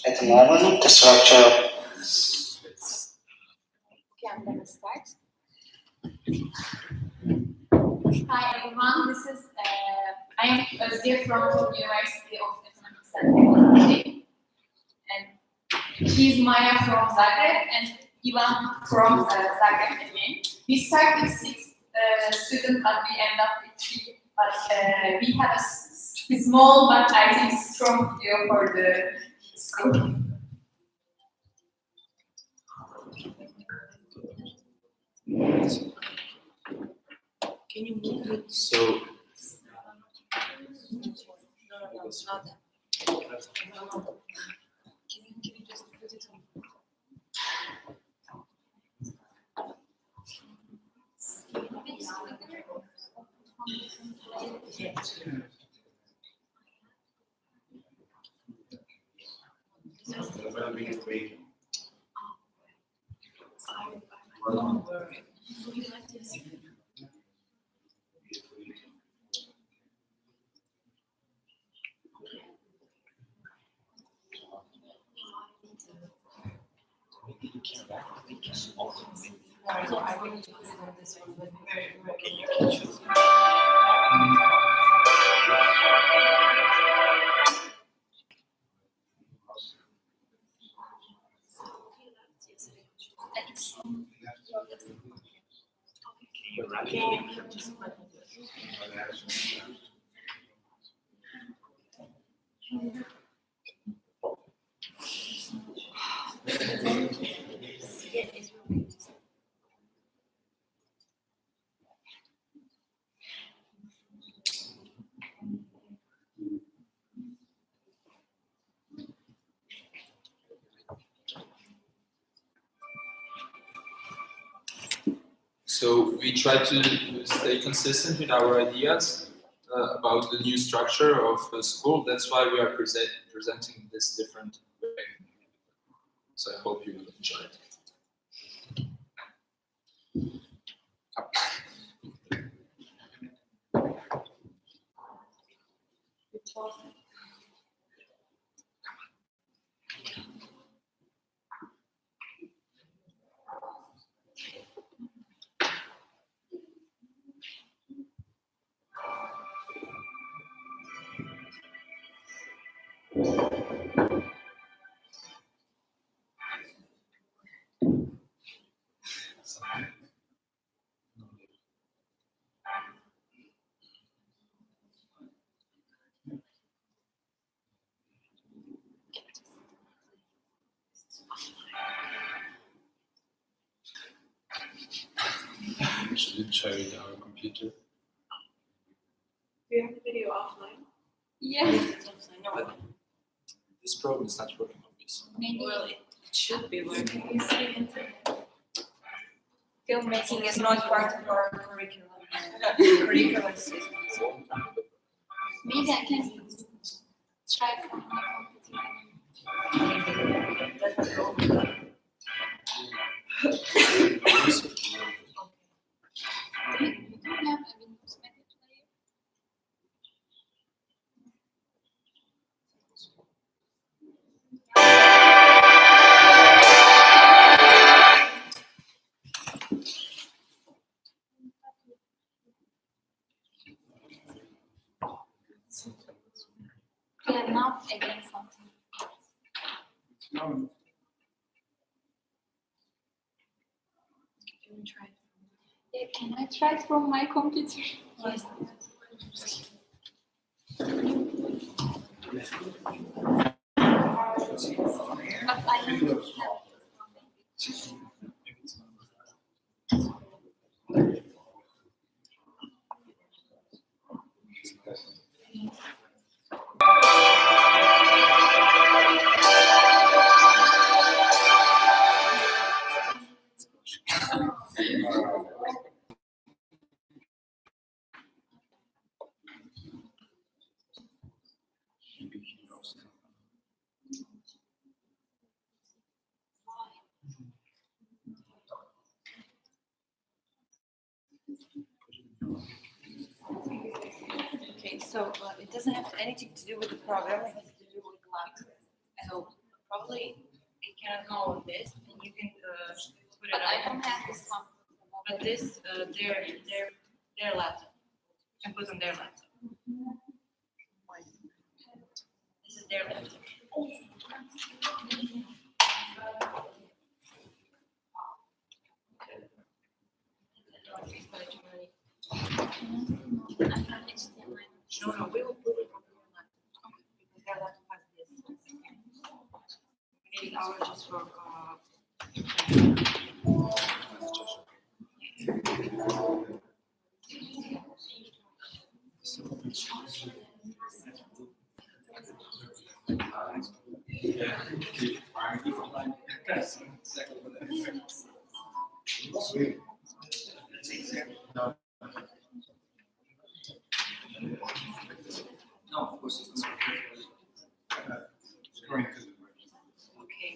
[SPEAKER 19] At the moment, the structure.
[SPEAKER 2] Okay, I'm gonna start. Hi everyone, this is I am Özge from University of Economics and Technology, and she's Maya from Zagreb and Ivan from Zagreb again. We start with 6 students, but we end up with 3. But we have a small but I think strong video for the school.
[SPEAKER 6] Can you move it?
[SPEAKER 14] So,
[SPEAKER 6] No, not that. Can you just put it on?
[SPEAKER 13] So we try to stay consistent with our ideas about the new structure of the school. That's why we are presenting this different way. So I hope you will enjoy it. Should we try with our computer?
[SPEAKER 6] Do you have the video offline?
[SPEAKER 16] Yes.
[SPEAKER 6] It's offline. No.
[SPEAKER 13] This program is not working on this.
[SPEAKER 16] Maybe
[SPEAKER 6] Well, it should be working.
[SPEAKER 16] you see it.
[SPEAKER 6] Filmmaking is not part of our curriculum. Curriculum system.
[SPEAKER 16] Maybe I can try from my computer. You don't have a Windows Media Player? Yeah, now again something. Yeah, can I try it from my computer? Yes. But I don't have.
[SPEAKER 6] Okay, so it doesn't have anything to do with the program, it has to do with lab. So probably it cannot go on this, and you can put it
[SPEAKER 16] But I
[SPEAKER 6] on.
[SPEAKER 16] don't have this one.
[SPEAKER 6] But this, their laptop. You can put on their laptop. This is their laptop. No, we will put it on your laptop. Because their laptop has this. We need ours just for,
[SPEAKER 17] No, of course it's not. Going to the
[SPEAKER 6] okay.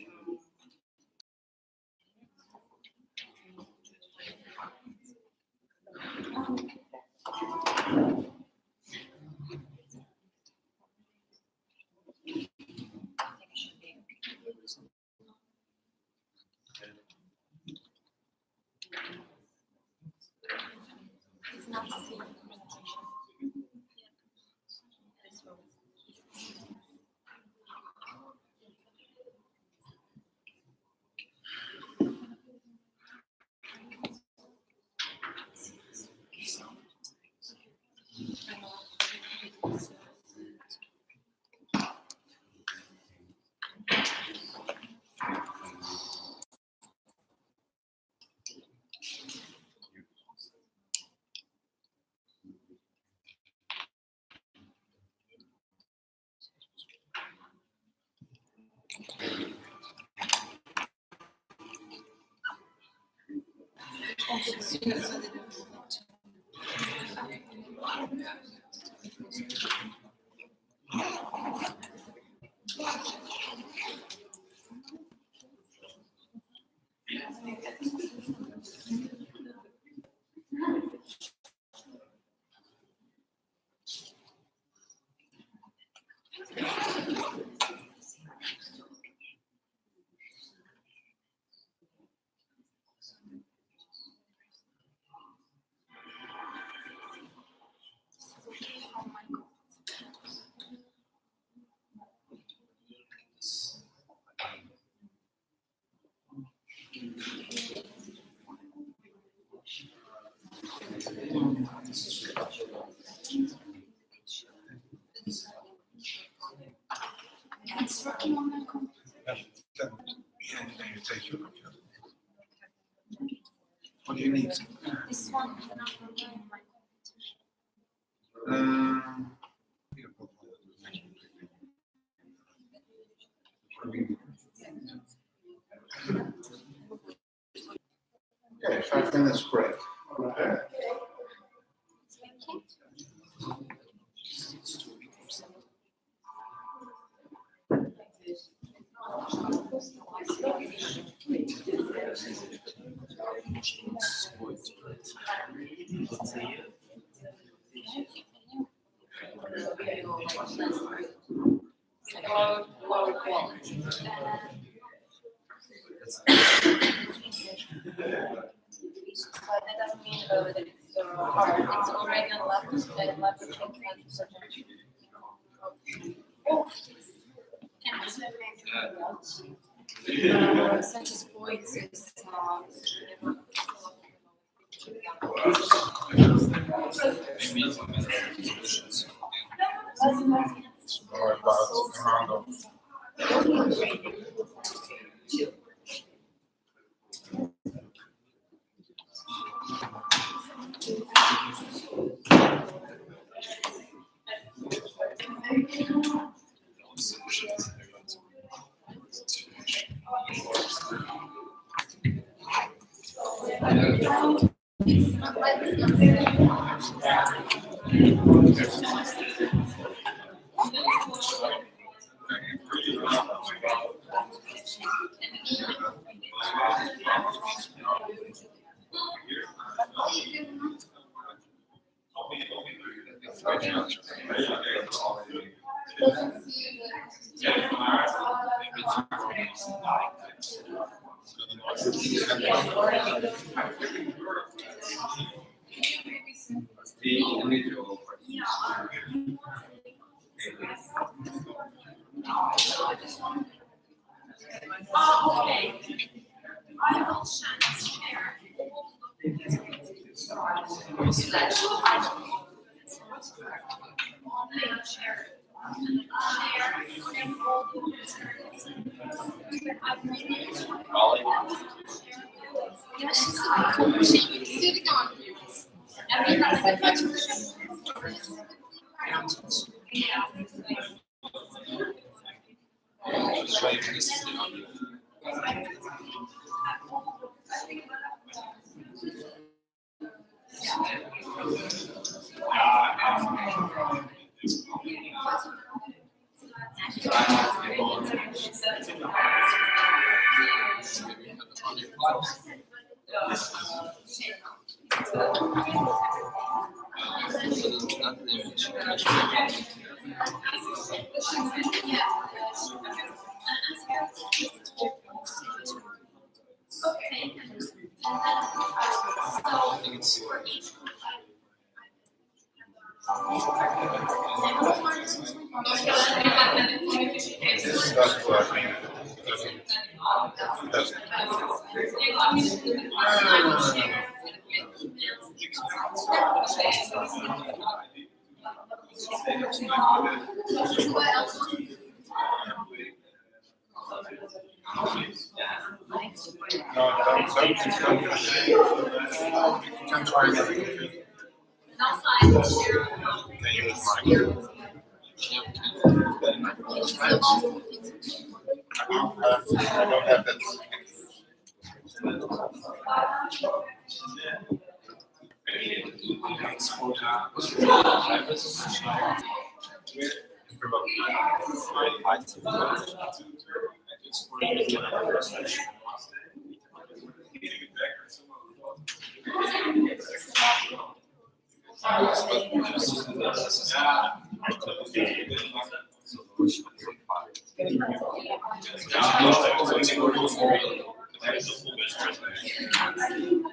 [SPEAKER 7] It's working on my computer.
[SPEAKER 17] Can you take your computer? What do you need?
[SPEAKER 7] This one is not working on my
[SPEAKER 17] Okay, 5 minutes break. Okay.
[SPEAKER 16] But that doesn't mean that it's hard. It's already on level and level such as points is
[SPEAKER 7] okay. I will share.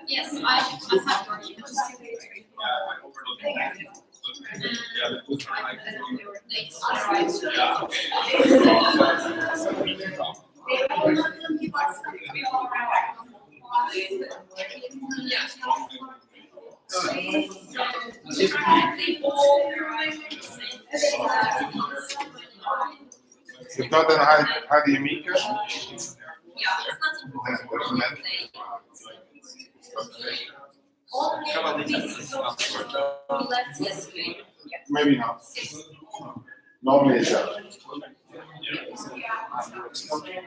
[SPEAKER 2] Yes, I have
[SPEAKER 19] If not, then how do you meet her? Maybe not. Normally it does.
[SPEAKER 2] Okay.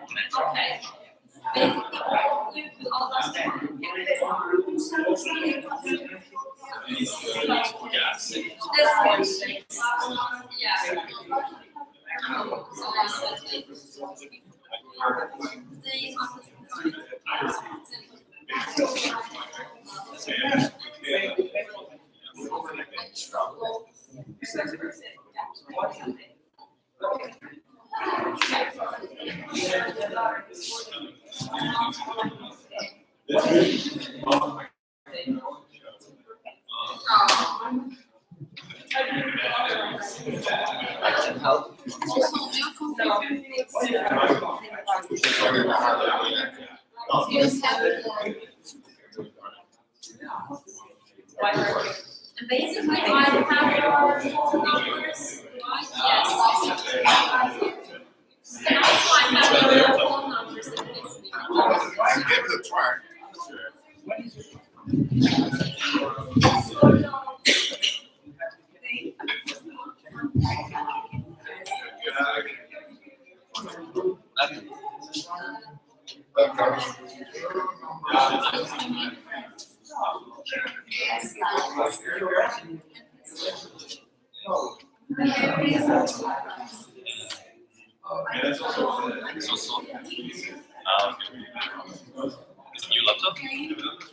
[SPEAKER 19] I can help.
[SPEAKER 2] Basically, I have your phone numbers. Yes. And also, I have your phone numbers.
[SPEAKER 19] Give it a try.
[SPEAKER 18] It's a new laptop? New laptop.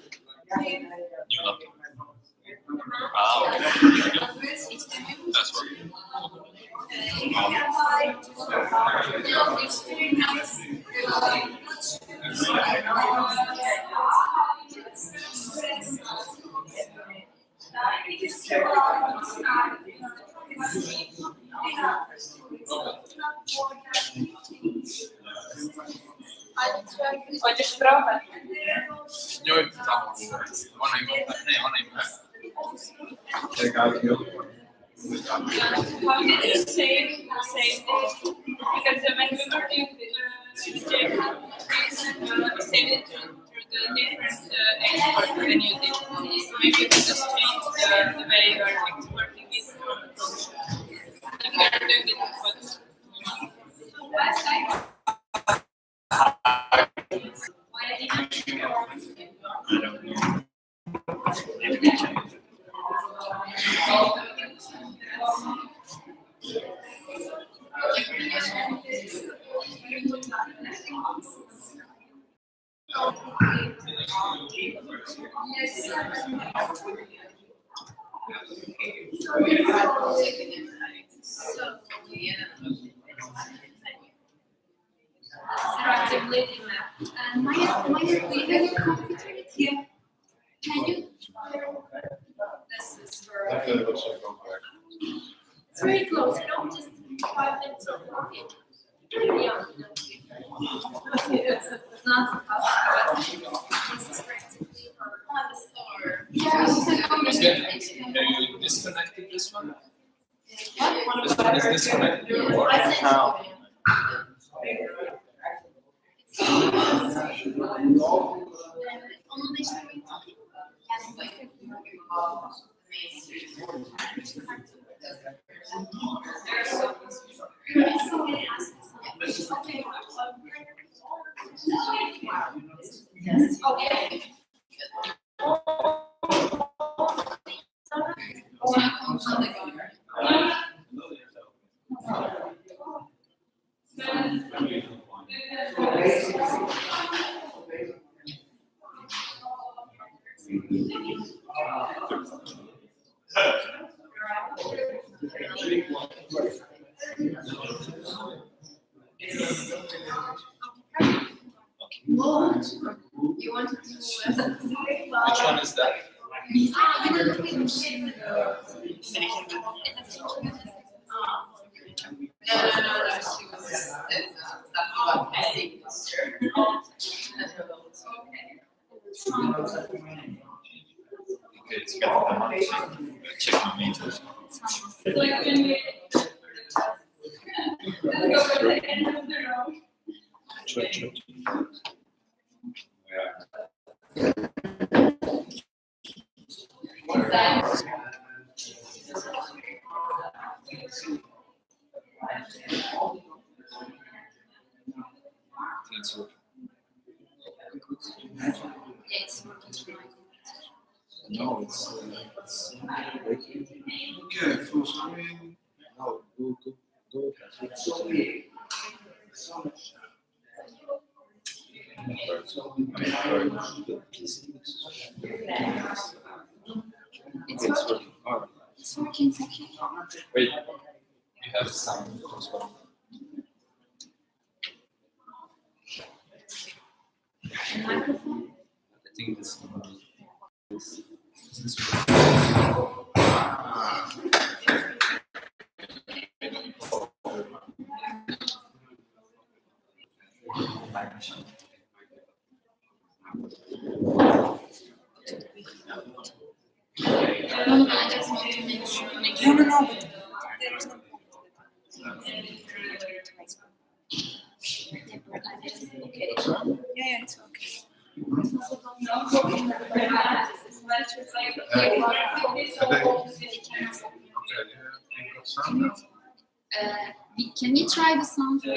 [SPEAKER 18] That's right.
[SPEAKER 16] Хочеш пробувати?
[SPEAKER 18] З нього там вона йме.
[SPEAKER 19] Check out your.
[SPEAKER 16] How did you save this? Because when we were doing the check, we saved it through the different export when you did. So maybe you can just change the way you are exporting it. If you are doing it, but
[SPEAKER 2] Maya, do you have your computer with you? Can you? This is for.
[SPEAKER 19] Definitely looks like okay.
[SPEAKER 2] very close, just 5 minutes of walking. Yeah. It's not this is practically on the store.
[SPEAKER 18] Have you disconnected this one? This one is disconnected.
[SPEAKER 1] You wanted to.
[SPEAKER 18] Which one is that?
[SPEAKER 1] No, she was talking about passing posture.
[SPEAKER 18] Okay, it's got the check my majors.
[SPEAKER 19] No, it's okay, full screen. No, go.
[SPEAKER 18] It's working. Oh.
[SPEAKER 2] It's working, okay.
[SPEAKER 18] Wait, you have sound as well.
[SPEAKER 2] Microphone?
[SPEAKER 18] I think this
[SPEAKER 2] No, I just want to make sure. No, but there is no. Okay. Yeah, it's okay. Can we try the sound?
[SPEAKER 19] Do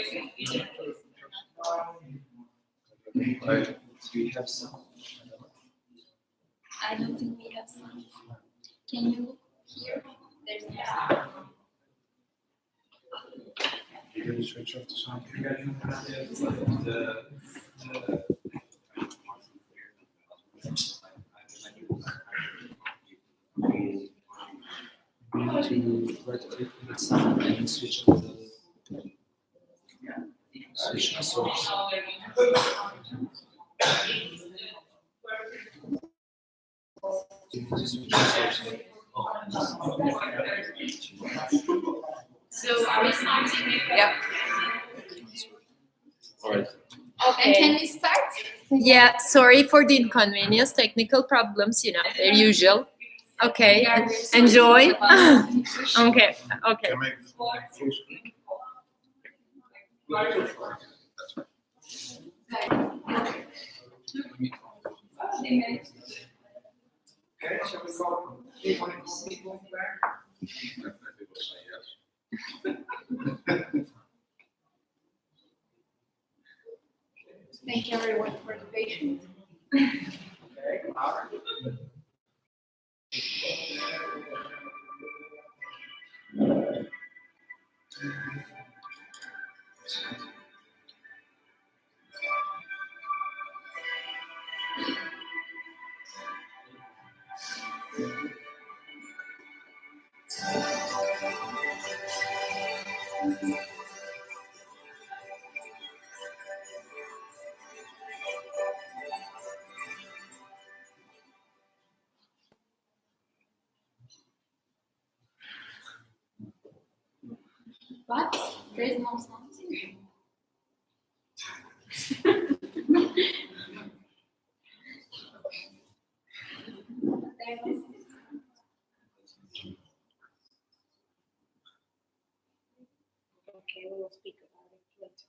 [SPEAKER 19] you have some?
[SPEAKER 2] I don't think we have sound. Can you hear? There's no sound.
[SPEAKER 19] Can you switch off the sound?
[SPEAKER 5] We need to right click on the sound and switch off the source.
[SPEAKER 2] So are we starting?
[SPEAKER 1] Yep.
[SPEAKER 18] All right.
[SPEAKER 2] Okay. And can we start? Yeah, sorry for the inconvenience, technical problems, they're usual. Okay, enjoy. Okay, okay.
[SPEAKER 19] Okay, shall we go? Do you want to call people back?
[SPEAKER 1] Thank you everyone for the patience.
[SPEAKER 19] Okay, louder.
[SPEAKER 2] But there is no something.
[SPEAKER 7] Okay, we will speak about it later.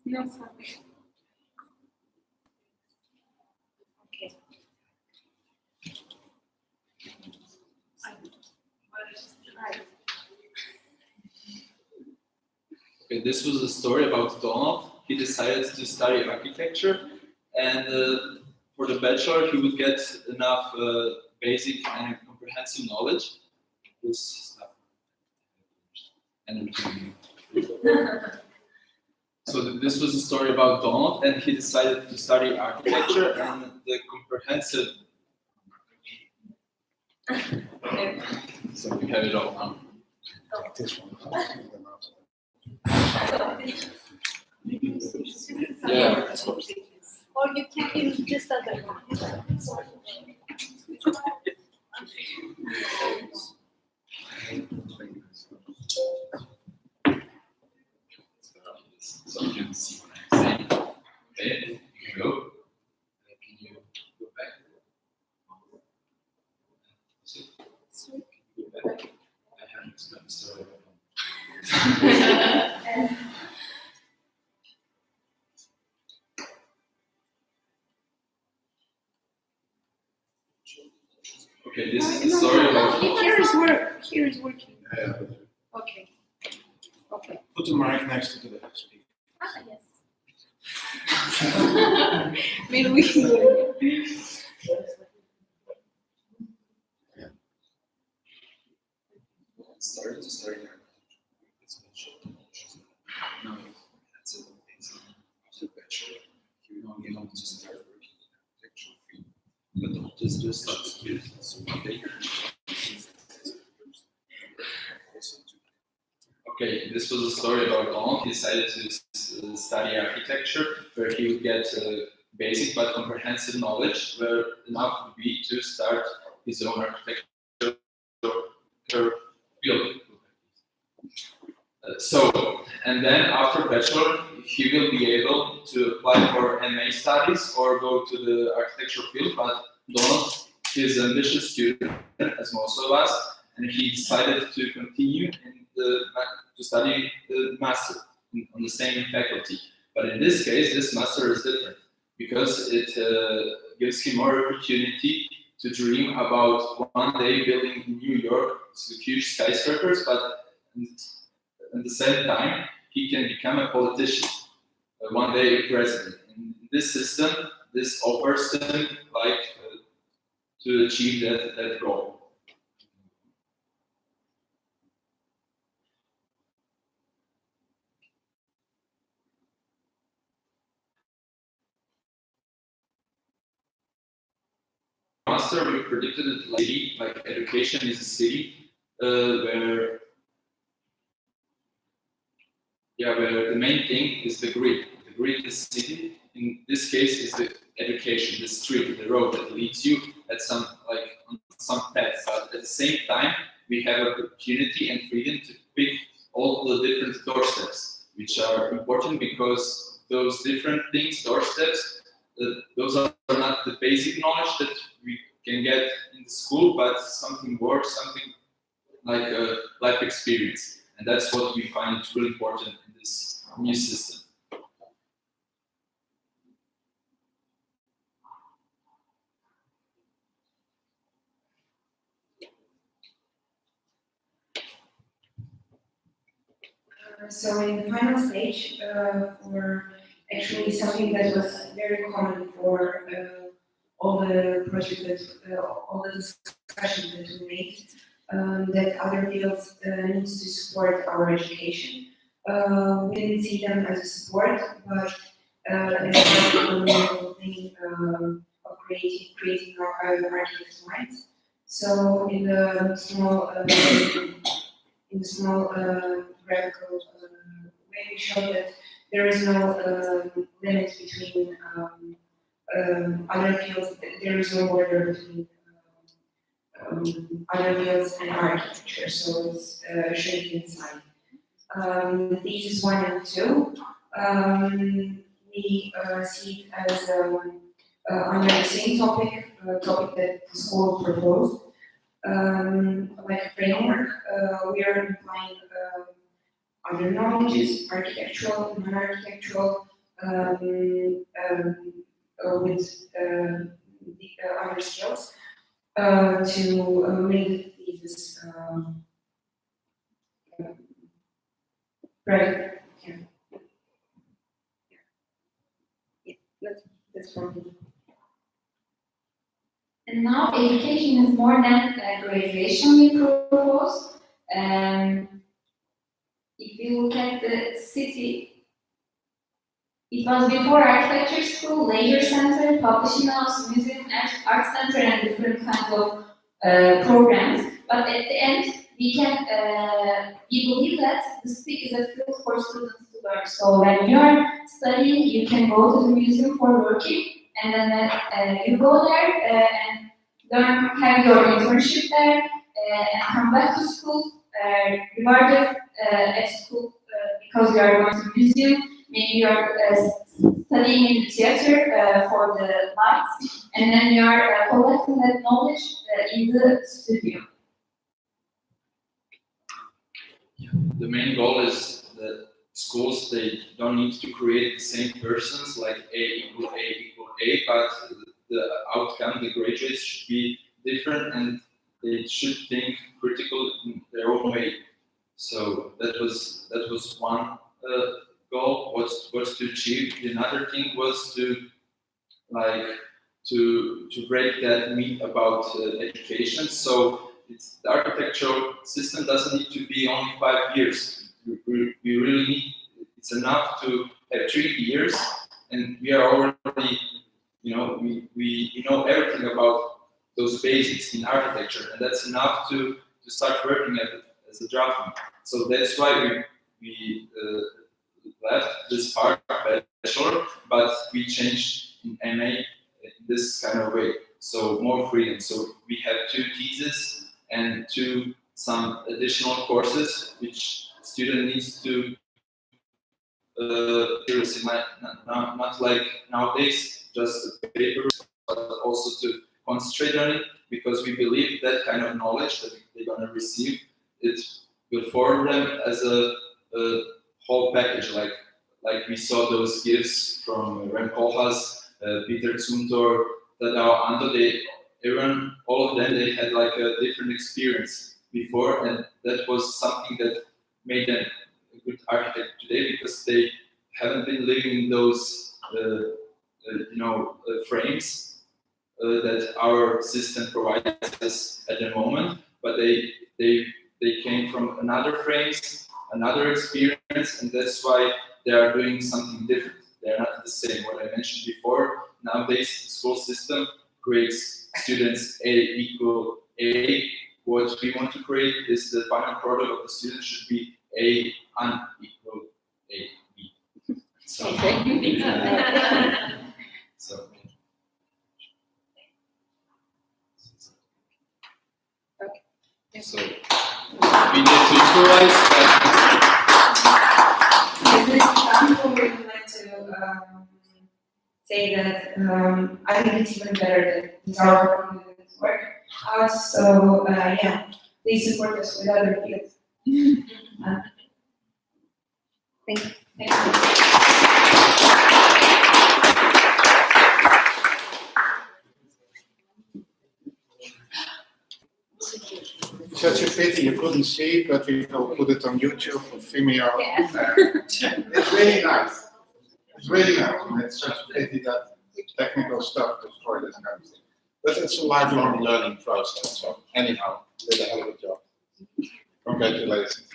[SPEAKER 8] No, sorry.
[SPEAKER 7] Okay.
[SPEAKER 20] Okay, this was a story about Donald. He decided to study architecture, and for the bachelor, he would get enough basic and comprehensive knowledge. This stuff. And so this was a story about Donald, and he decided to study architecture, and the comprehensive. So we have it all now. Yeah.
[SPEAKER 7] Or you can use this other one.
[SPEAKER 20] So you can see what I'm saying. Okay, you can go. Can you go back? See? Go back. I haven't done so. Okay, this is the story about.
[SPEAKER 7] Here is work. Here is working. Okay. Okay.
[SPEAKER 17] Put the mic next to the speaker.
[SPEAKER 7] Ah, yes. Maybe we can do it.
[SPEAKER 20] Start to start there. No, that's it. After bachelor, you don't get on to start working in the architectural field. But don't just start to do it. So one day. Okay, this was a story about Donald. He decided to study architecture, where he would get basic but comprehensive knowledge, where enough would be to start his own architecture field. And then after bachelor, he will be able to apply for MA studies or go to the architecture field. But Donald is an ambitious student, as most of us, and he decided to continue to study the master on the same faculty. But in this case, this master is different because it gives him more opportunity to dream about one day building in New York huge skyscrapers, but at the same time, he can become a politician, one day a president. In this system, this offers him to achieve that goal. master, we predicted it like city, like education is a city where the main thing is the grid. The grid is city. In this case, is the education, the street, the road that leads you at some on some path. But at the same time, we have opportunity and freedom to pick all the different doorsteps, which are important because those different things, doorsteps, those are not the basic knowledge that we can get in the school, but something more, something like a life experience. And that's what we find really important in this new system.
[SPEAKER 21] So in the final stage, for actually something that was very common for all the projects, all the discussions that we made, that other fields needs to support our education. We didn't see them as a support, but as a fundamental thing of creating our architect's minds. So in the small graphical way, we show that there is no limit between other fields. There is no border between other fields and architecture. So it's shaped inside. Thesis 1 and 2, we see it as under the same topic that the school proposed. Like a framework, we are implying other knowledges, architectural, non-architectural, with the other skills, to make the thesis right. That's for me.
[SPEAKER 22] And now education is more than graduation we propose. If you look at the city, it was before architecture school, leisure center, publishing house, museum, art center, and different kinds of programs. But at the end, we believe that the city is a field for students to learn. So when you are studying, you can go to the museum for working, and then you go there and learn, have your internship there, and come back to school, rewarded at school because you are going to the museum. Maybe you are studying in the theater for the lights, and then you are collecting that knowledge in the studio.
[SPEAKER 20] The main goal is that schools, they don't need to create the same persons like A equal A, but the outcome, the graduates should be different and they should think critical in their own way. So that was one goal, was to achieve. Another thing was to break that myth about education. So the architectural system doesn't need to be only 5 years. We really need, it's enough to have 3 years, and we are already, we know everything about those basics in architecture, and that's enough to start working as a draftsman. So that's why we left this part bachelor, but we changed in MA in this kind of way. So more freedom. So we have 2 theses and some additional courses which student needs to seriously, not like nowadays, just papers, but also to concentrate on it, because we believe that kind of knowledge that they're going to receive, it will form them as a whole package, like we saw those gifts from Rem Koolhaas, Peter Zumthor, Tadao Ando, all of them, they had like a different experience before, and that was something that made them a good architect today, because they haven't been living in those frames that our system provides us at the moment, but they came from another frames, another experience, and that's why they are doing something different. They are not the same. What I mentioned before, nowadays the school system creates students A equal A, what we want to create is the final product of the student should be A unequal A B. So, so So we need to improvise.
[SPEAKER 21] In this example, we would like to say that I think it's even better that our program didn't work out. So yeah, please support us with other fields. Thank you. Thank you.
[SPEAKER 4] Such a pity you couldn't see it, but we will put it on YouTube for Vimeo. It's really nice. It's really nice, and it's such a pity that technical stuff destroyed this kind of thing. But it's a lifelong learning process. So anyhow, did a hell of a job. Congratulations.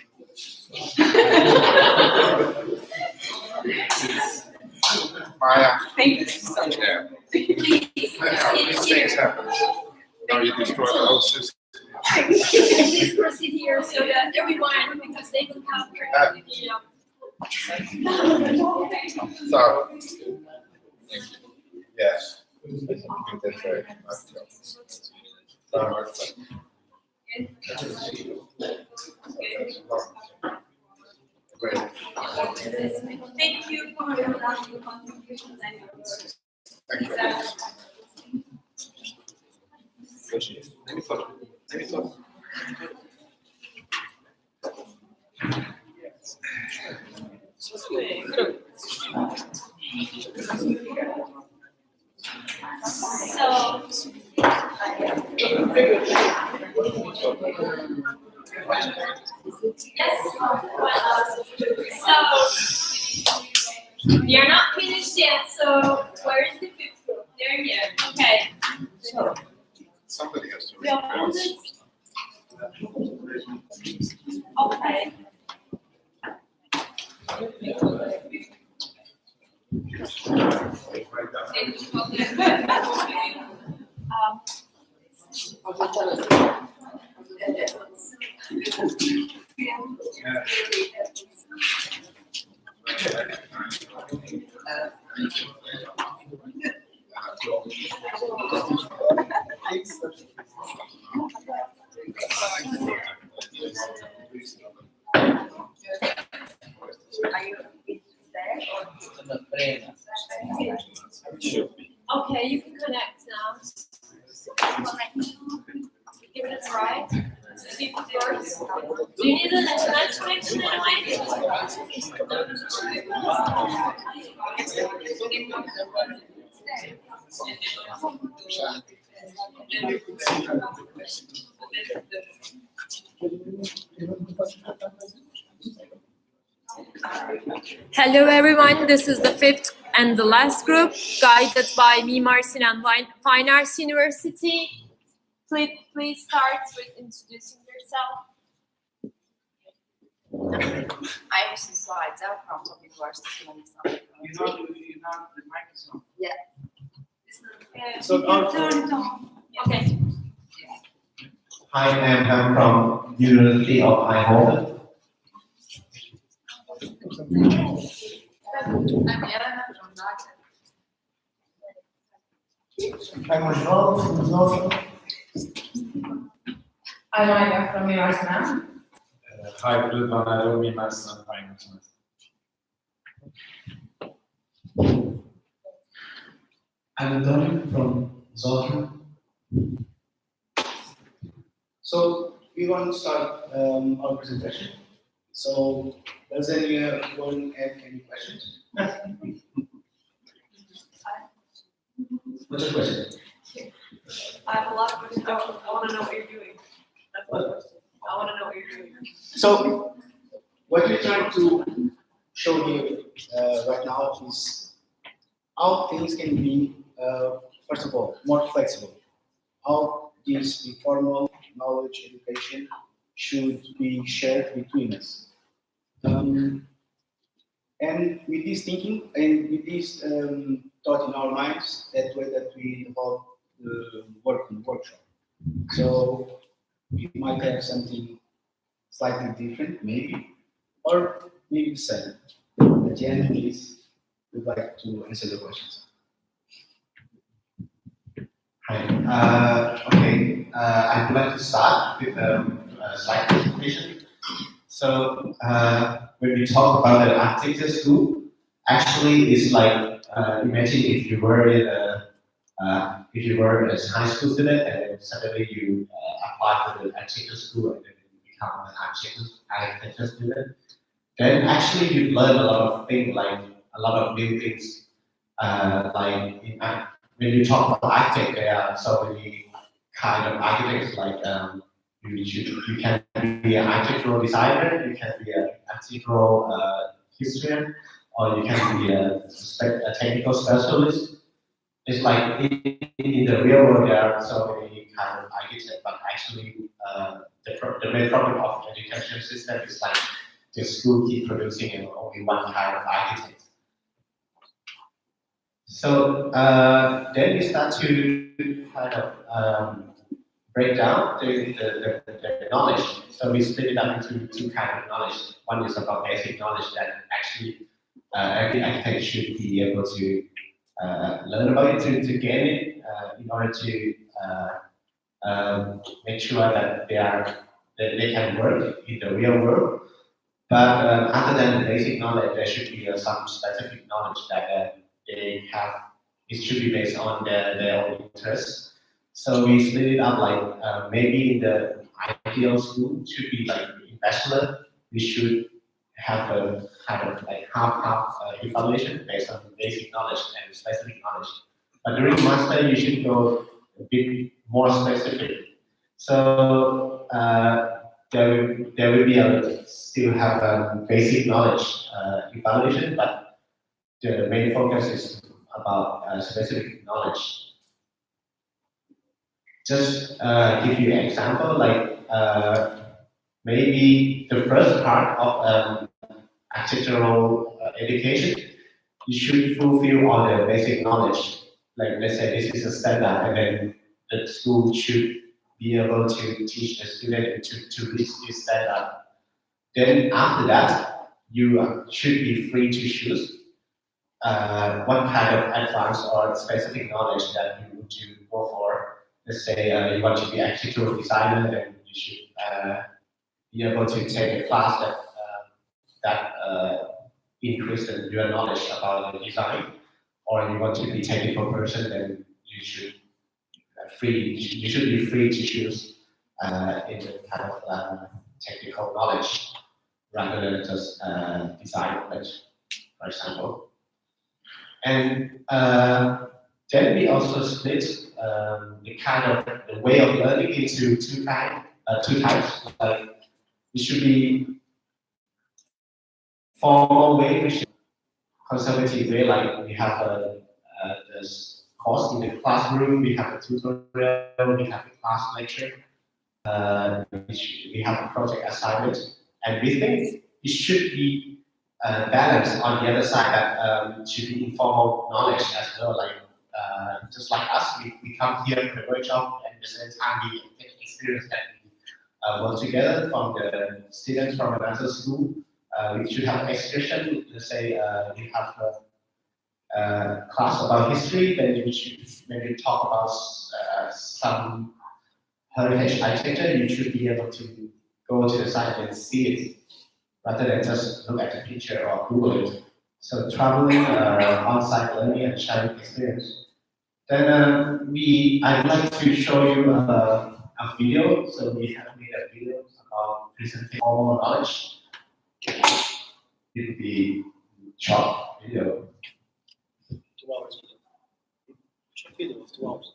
[SPEAKER 4] Maya.
[SPEAKER 21] Thank you so much.
[SPEAKER 4] Yeah. Anyhow, these things happen. Now you destroy the whole system.
[SPEAKER 2] Please proceed here so that everyone, because they can capture the video.
[SPEAKER 4] So, yes, you did very nice job. Great.
[SPEAKER 2] Thank you for your valuable contributions and your work.
[SPEAKER 4] Thank you.
[SPEAKER 2] So, we are not finished yet, so where is the fifth group? They're here. Okay.
[SPEAKER 4] Somebody has to
[SPEAKER 2] We are on it. Okay. Okay, you can connect now. Give it a try. See first. Do you need an internet connection anyway? Hello everyone, this is the fifth and the last group, guided by Mimar Sinan Fine Arts University. Please start with introducing yourself.
[SPEAKER 10] I'm Mrs. Liza from the University of Istanbul.
[SPEAKER 17] You know the microphone.
[SPEAKER 10] Yeah.
[SPEAKER 17] So
[SPEAKER 2] Okay.
[SPEAKER 23] Hi, I'm from University of Eindhoven.
[SPEAKER 10] I'm Elena from Zagreb.
[SPEAKER 23] I'm Oswald from Zofia.
[SPEAKER 10] I'm Aya from Erasmus.
[SPEAKER 24] Hi, good one. I will be Master Finance.
[SPEAKER 5] I'm Antonio from Zofia. So we want to start our presentation. So does anyone have any questions? What's your question?
[SPEAKER 10] I have a lot of questions. I want to know what you're doing. That's my question. I want to know what you're doing.
[SPEAKER 5] So what we're trying to show you right now is how things can be, first of all, more flexible. How this informal knowledge education should be shared between us. And with this thinking and with this thought in our minds, that way that we develop work in the workshop. So we might have something slightly different, maybe, or maybe the same. At the end, please, we'd like to answer the questions.
[SPEAKER 23] Hi. Okay. I'd like to start with a slide presentation. So when we talk about the architecture school, actually it's like imagine if you were in a a high school student and then suddenly you apply for the architecture school and then you become an architecture student, then actually you learn a lot of things, like a lot of new things. When you talk about architect, there are so many kind of architects. Like you can be an architectural designer, you can be an architectural historian, or you can be a technical specialist. It's like in the real world there are so many kind of architects, but actually the main problem of the education system is like the school keep producing only one kind of architect. So then we start to kind of break down the knowledge. So we split it up into two kinds of knowledge. One is about basic knowledge that actually every architect should be able to learn about it, to gain it in order to make sure that they can work in the real world. But other than the basic knowledge, there should be some specific knowledge that they have. It should be based on their own interests. So we split it up like maybe in the ideal school should be like in bachelor, we should have a kind of like half evaluation based on basic knowledge and specific knowledge. But during master, you should go a bit more specific. So there will be still have a basic knowledge evaluation, but the main focus is about specific knowledge. Just give you an example, like maybe the first part of architectural education, you should fulfill all the basic knowledge. Like let's say this is a standard, and then the school should be able to teach the student to reach this standard. Then after that, you should be free to choose what kind of advanced or specific knowledge that you want to go for. Let's say you want to be an architectural designer, then you should be able to take a class that increase your knowledge about the design. Or you want to be a technical person, then you should be free to choose in the kind of technical knowledge rather than just design knowledge, for example. And then we also split the way of learning into two types. Like it should be formal way, which is conservative way. Like we have this course in the classroom, we have a tutorial, we have a class lecture, we have a project assignment, and we think it should be balanced on the other side that should be informal knowledge as well. Like just like us, we come here for the workshop, and at the same time we get experience that we work together from the students from another school. We should have excursion. Let's say we have a class about history, then you should maybe talk about some heritage architecture. You should be able to go to the site and see it, rather than just look at the picture or Google it. So traveling, on-site learning, and sharing experience. Then I'd like to show you a video. So we have made a video about presenting formal knowledge. It will be short video.
[SPEAKER 5] 2 hours. Short video of 2 hours.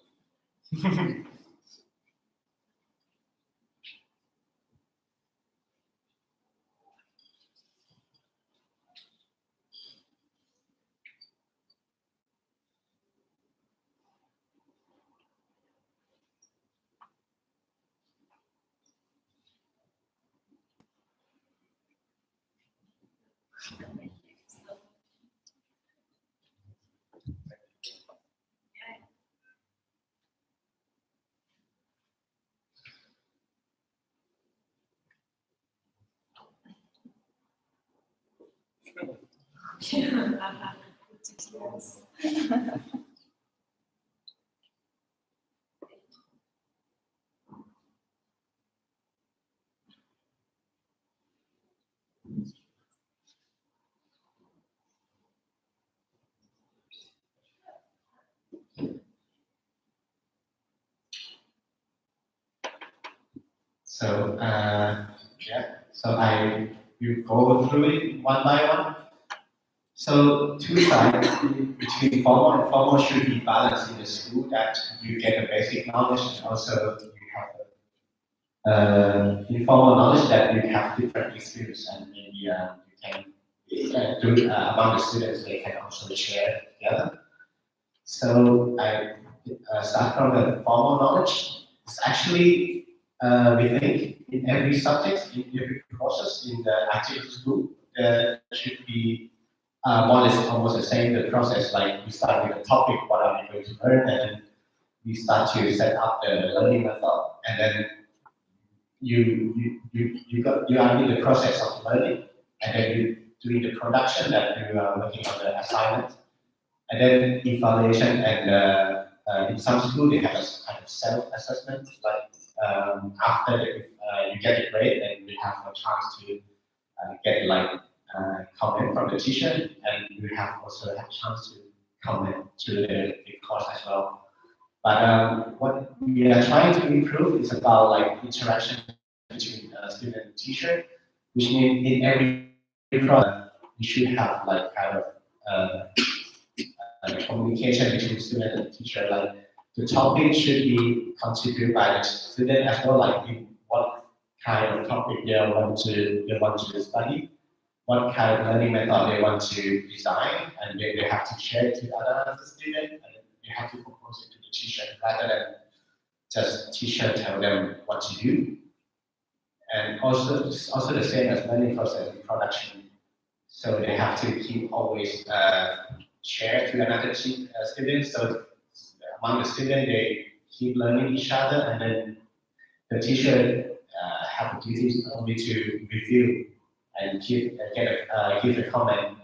[SPEAKER 23] So, yeah, so I will go through it one by one. So, two sides between formal and formal should be balanced in the school, that you get the basic knowledge and also you have informal knowledge that you have different experience, and maybe you can do among the students, they can also share together. So I start from the formal knowledge. It's actually, we think in every subject, in every process in the activity group, there should be more or less almost the same the process. Like we start with a topic, what are we going to learn, and then we start to set up the learning method, and then you are in the process of learning, and then you doing the production that you are working on the assignment, and then evaluation, and in some school they have a kind of self-assessment, like after you get a grade, then you have a chance to get like comment from the teacher, and you have also have chance to comment to the course as well. But what we are trying to improve is about like interaction between student and teacher, which means in every product you should have like kind of communication between student and teacher. Like the topic should be contributed by the student as well, like in what kind of topic they want to study, what kind of learning method they want to design, and they have to share it to other students, and they have to propose it to the teacher rather than just teacher tell them what to do. And also the same as learning process in production. So they have to keep always share to another student. So among the students, they keep learning each other, and then the teacher have the duty only to review and give a comment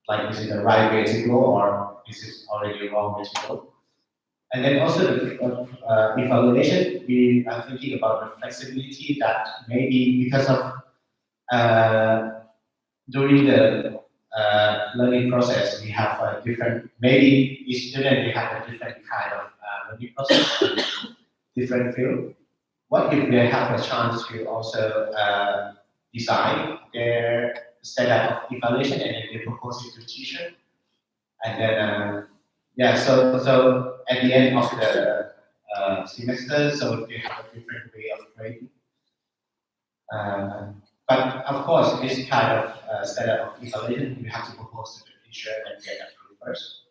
[SPEAKER 23] like this is the right way to go or this is already the wrong way to go. And then also the evaluation, we are thinking about the flexibility that maybe because of during the learning process, we have a different, maybe each student we have a different kind of learning process, different field. What if they have a chance to also design their standard of evaluation and then they propose it to the teacher? And then, yeah, so at the end of the semester, so they have a different way of grading. But of course, this kind of standard of evaluation, you have to propose to the teacher and get approved first.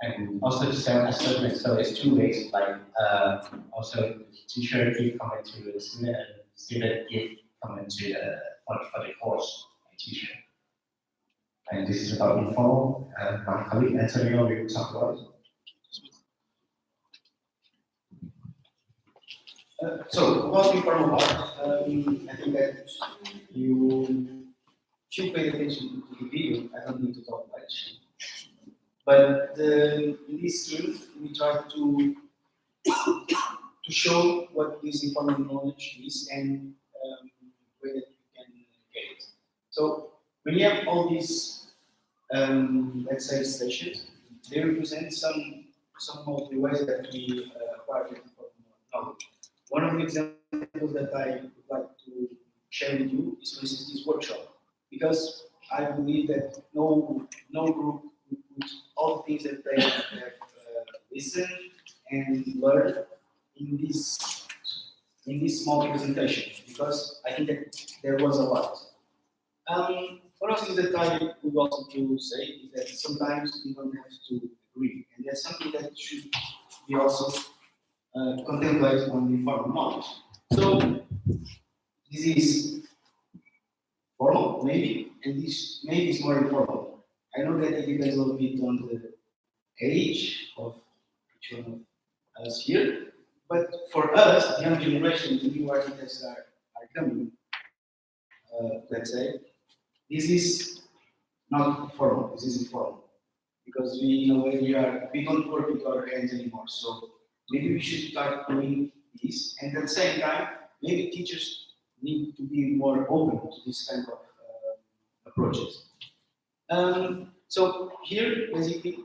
[SPEAKER 23] And also the self-assessment, so it's two ways, like also the teacher give comment to the student and the student give comment to for the course and teacher. And this is about informal, and my colleague Antonio will talk about it.
[SPEAKER 5] So about informal part, I think that you should pay attention to the video. I don't need to talk much. But in this scheme, we try to show what this informal knowledge is and where you can get it. So when you have all these, let's say, stations, they represent some of the ways that we acquire informal knowledge. One of the examples that I would like to share with you is, for instance, this workshop, because I believe that no group would put all the things that they have listened and learned in this small presentation, because I think that there was a lot. One of the things that I would also to say is that sometimes we don't have to agree, and that's something that should be also contemplated on the informal knowledge. So this is formal, maybe, and this maybe is more informal. I know that it depends a little bit on the age of each one of us here, but for us, the young generation, the new architects are coming, let's say, this is not formal. This is informal because we, in a way, we don't work with our hands anymore. So maybe we should start doing this, and at the same time, maybe teachers need to be more open to this kind of approaches. So here, basically,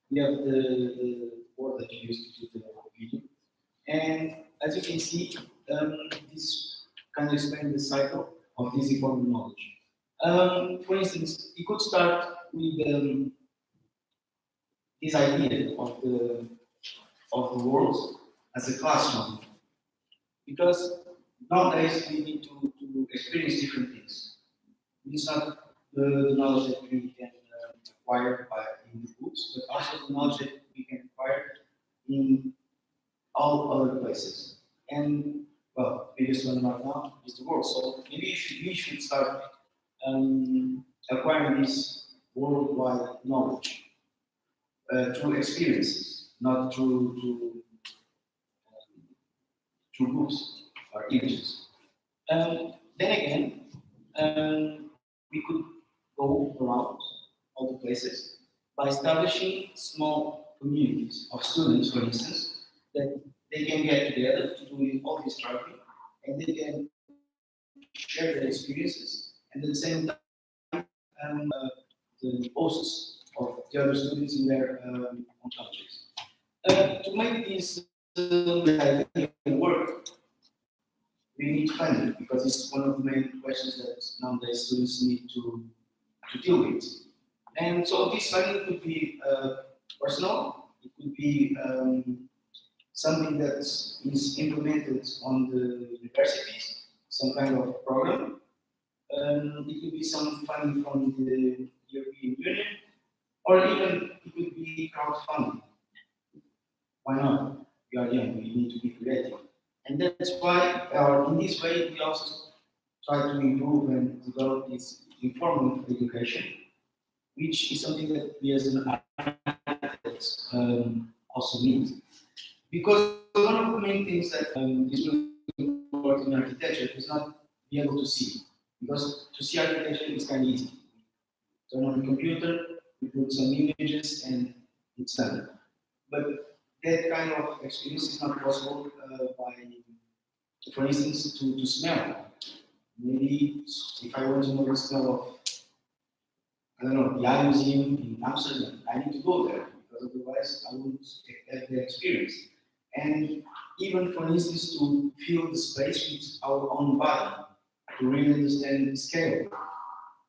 [SPEAKER 5] we have the board that you used to do the video, and as you can see, this kind of explains the cycle of this informal knowledge. For instance, you could start with this idea of the world as a classroom, because nowadays we need to experience different things. It's not the knowledge that we can acquire in the books, but also the knowledge that we can acquire in all other places. And well, biggest one right now is the world. So maybe we should start acquiring this worldwide knowledge through experiences, not through books or images. Then again, we could go around all the places by establishing small communities of students, for instance, that they can get together to do all this traveling, and they can share their experiences, and at the same time, the posts of the other students in their own countries. To make this work, we need funding because it's one of the main questions that nowadays students need to deal with. And so this funding could be personal, it could be something that is implemented on the universities, some kind of program. It could be some funding from the European Union, or even it could be crowdfunding. Why not? We are young, we need to be creative. And that's why, in this way, we also try to improve and develop this informal education, which is something that we as an architect also need. Because one of the main things that is really important in architecture is not be able to see. Because to see architecture is kind of easy. Turn on the computer, we put some images, and it's done. But that kind of experience is not possible by, for instance, to smell. Maybe if I want to know the smell of, I don't know, the eye museum in Amsterdam, I need to go there because otherwise I wouldn't have the experience. And even, for instance, to feel the space with our own body, to really understand the scale,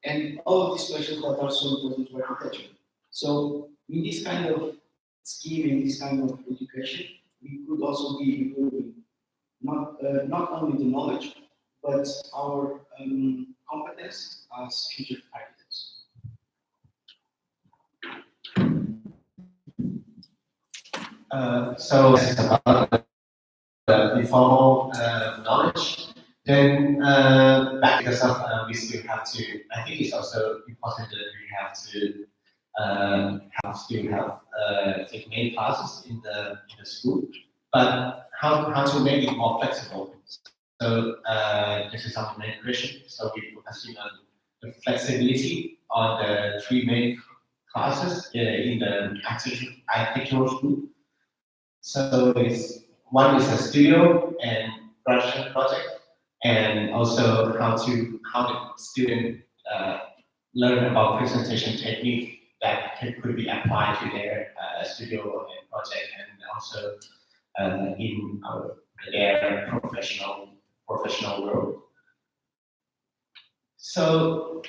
[SPEAKER 5] and all of these questions that are so important to architecture. So, in this kind of scheme, in this kind of education, we could also be improving not only the knowledge, but our competence as future architects.
[SPEAKER 23] So this is about the informal knowledge. Then back because of we still have to. I think it's also important that we have to take main classes in the school, but how to make it more flexible. So this is our main question. So we're focusing on the flexibility on the three main classes in the architectural school. So one is a studio and production project, and also how the student learn about presentation technique that could be applied to their studio and project, and also in their professional world. So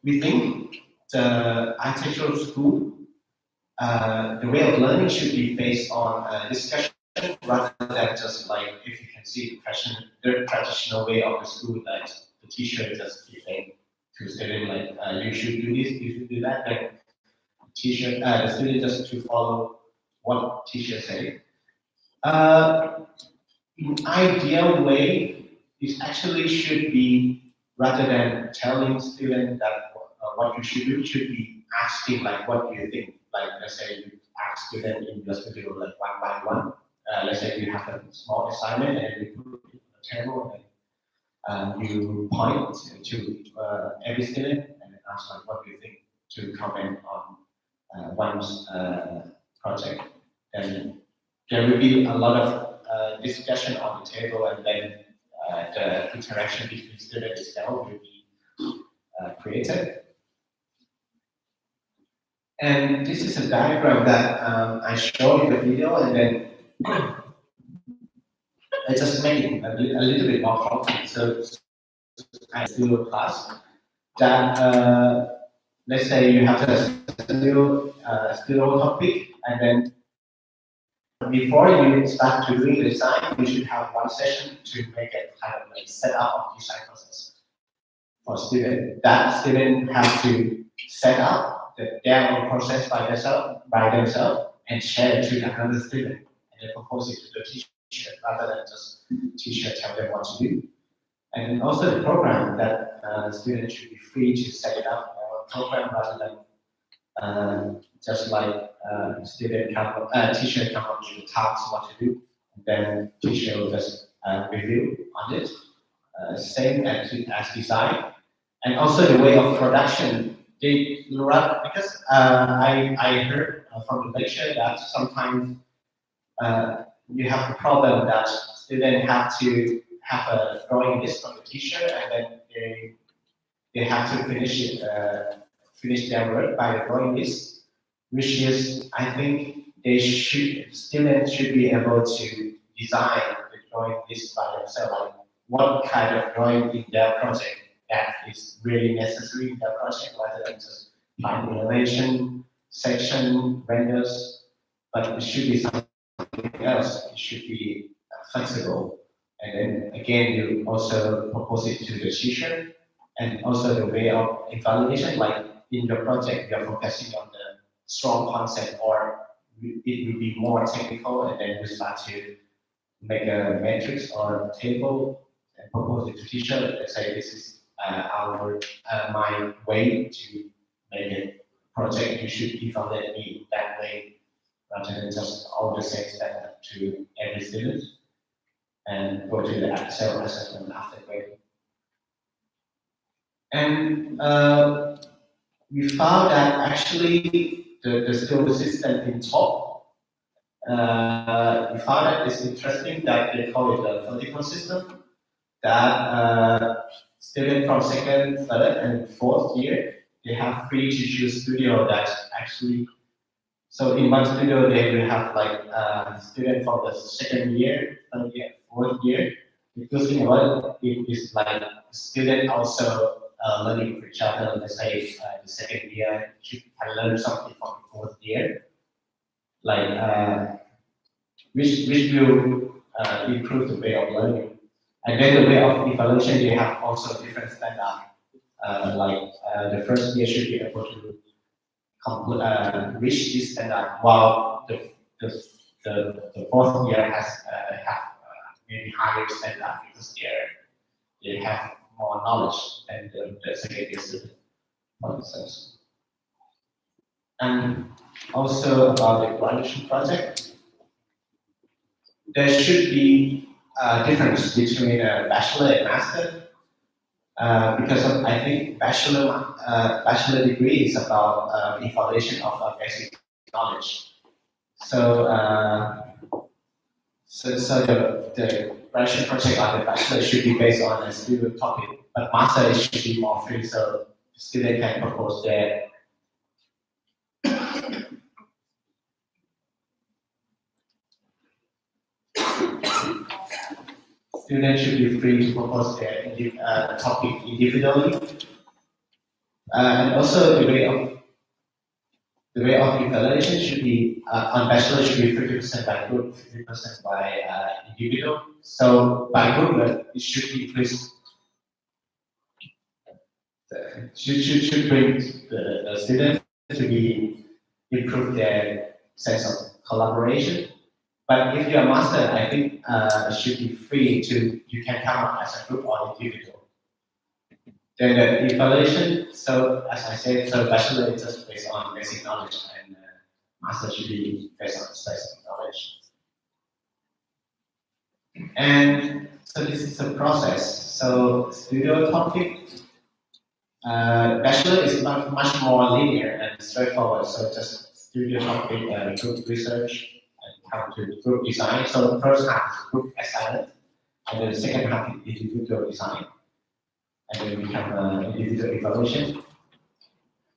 [SPEAKER 23] we think the architectural school, the way of learning should be based on discussion rather than just like, if you can see the traditional way of the school, that the teacher just saying to the student like, you should do this, you should do that, then the student just to follow what teacher say. Ideal way is actually should be, rather than telling students that what you should do, should be asking like, what do you think? Like, let's say you ask students in your studio like one by one. Let's say you have a small assignment and you put it on the table and you point to every student and ask like, what do you think, to comment on one's project. Then there will be a lot of discussion on the table, and then the interaction between students itself will be created. And this is a diagram that I showed in the video, and then I just made it a little bit more complex. So I do a class that, let's say you have a studio topic, and then before you start to doing the design, you should have one session to make it kind of like set up of design process for student. That student have to set up their own process by themselves and share it to another student, and then propose it to the teacher rather than just teacher tell them what to do. And also the program that students should be free to set it up their own program rather than just like teacher come up with the tasks what to do, and then teacher will just review on it. Same as design, and also the way of production. Because I heard from the lecture that sometimes you have the problem that students have to have a drawing list from the teacher, and then they have to finish their work by the drawing list, which is, I think students should be able to design the drawing list by themselves, like what kind of drawing in their project that is really necessary in their project, rather than just find elevation, section, renders, but it should be something else. It should be flexible. And then again, you also propose it to the teacher, and also the way of evaluation, like in your project, you're focusing on the strong concept, or it will be more technical, and then we start to make a matrix or a table and propose it to teacher. Let's say this is my way to make a project. You should evaluate me that way, rather than just all the same standard to every student and go to the self-assessment after grading. And we found that actually the school system in top, we found that it's interesting that they call it a vertical system, that students from second, third, and fourth year, they have free to choose studio that actually, so in one studio they will have like students from the second year, third year, fourth year. Because in one, it is like student also learning for each other. Let's say the second year can learn something from the fourth year, like which will improve the way of learning. And then the way of evaluation, they have also different standards. The first year should be able to reach this standard, while the fourth year has have maybe higher standard because they have more knowledge than the second year student for themselves. And also about the graduation project, there should be a difference between a bachelor and master, because I think bachelor degree is about evaluation of basic knowledge. So the graduation project on the bachelor should be based on a student topic, but master it should be more free, so the student can propose their students should be free to propose their topic individually, and also the way of evaluation should be on bachelor should be 50% by group, 50% by individual. So by group, it should increase. Should bring the students to be improve their sense of collaboration. But if you're a master, I think it should be free to, you can come up as a group or individual. Then the evaluation, so as I said, so bachelor is just based on basic knowledge, and master should be based on specific knowledge. And so this is a process. So studio topic, Bachelor is much more linear and straightforward. So just studio topic and group research and how to group design. So the first half is group assignment, and then the second half is individual design. And then we have individual evaluation.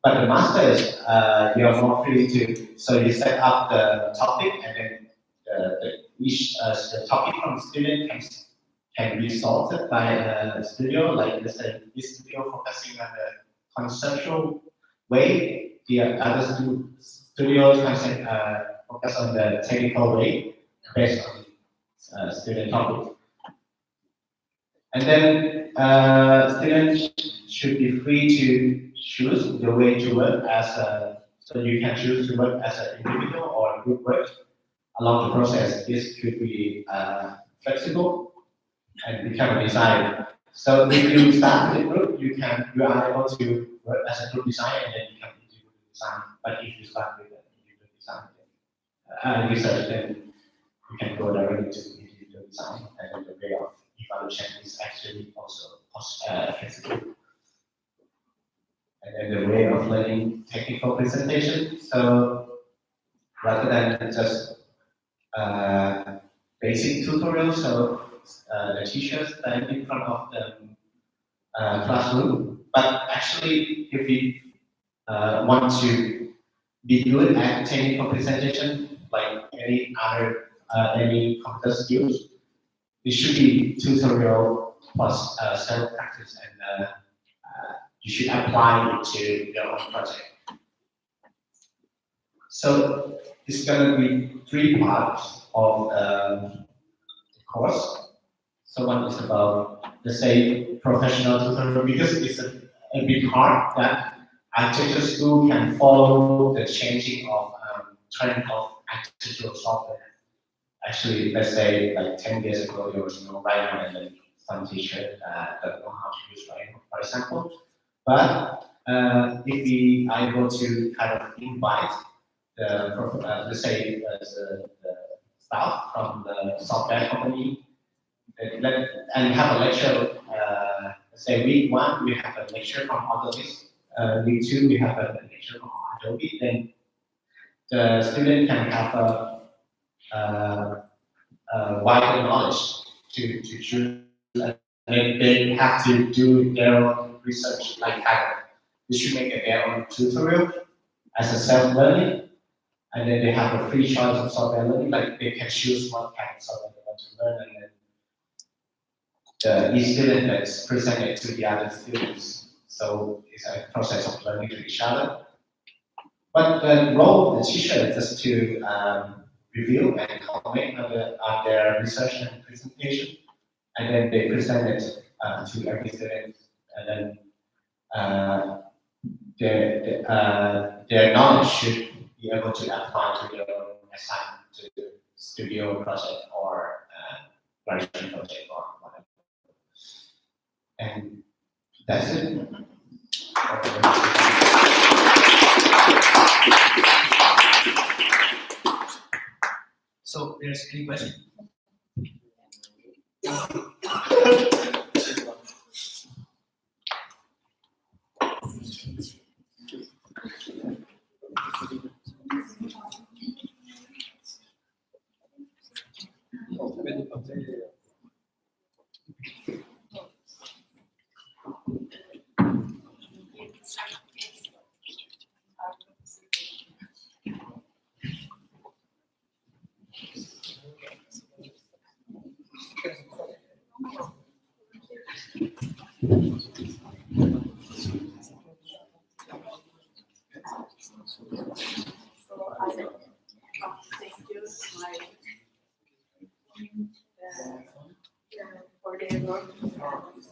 [SPEAKER 23] But the master is you are more free to, so you set up the topic, and then the topic from the student can be solved by a studio, like let's say this studio focusing on the conceptual way, the other studios can focus on the technical way based on student topic. And then students should be free to choose the way to work as so you can choose to work as an individual or group work along the process. This could be flexible and become a designer. So if you start with a group, you are able to work as a group designer and then become individual design. But if you start with an individual design research, then you can go directly to individual design, and the way of evaluation is actually also flexible. And then the way of learning technical presentation. So rather than just basic tutorials, so the teachers stand in front of the classroom. But actually, if we want to be good at technical presentation, like any other any computer skills, it should be tutorial plus self-practice, and you should apply it to your own project. So it's going to be 3 parts of the course. So one is about, let's say, professional tutorial, because it's a bit hard that architecture school can follow the changing of trend of architectural software. Actually, let's say like 10 years ago, there was no Rhino, and then some teacher don't know how to use Rhino, for example. But if we are able to kind of invite the, let's say, the staff from the software company, and have a lecture, let's say week 1, we have a lecture from Autodesk, week 2, we have a lecture from Adobe, then the student can have a wider knowledge to choose, and they have to do their own research, like they should make their own tutorial as a self-learning, and then they have a free choice of software learning, like they can choose what kind of software they want to learn, and then each student that's presented to the other students. So it's a process of learning to each other. But the role of the teacher is just to review and comment on their research and presentation, and then they present it to every student, and then their knowledge should be able to apply to their own assignment, to the studio project or graduation project or whatever. And that's it.
[SPEAKER 5] So there's any question?
[SPEAKER 8] For their work for this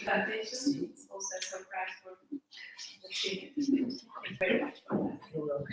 [SPEAKER 8] presentation. It's also a surprise for the students. Thank you very much for that.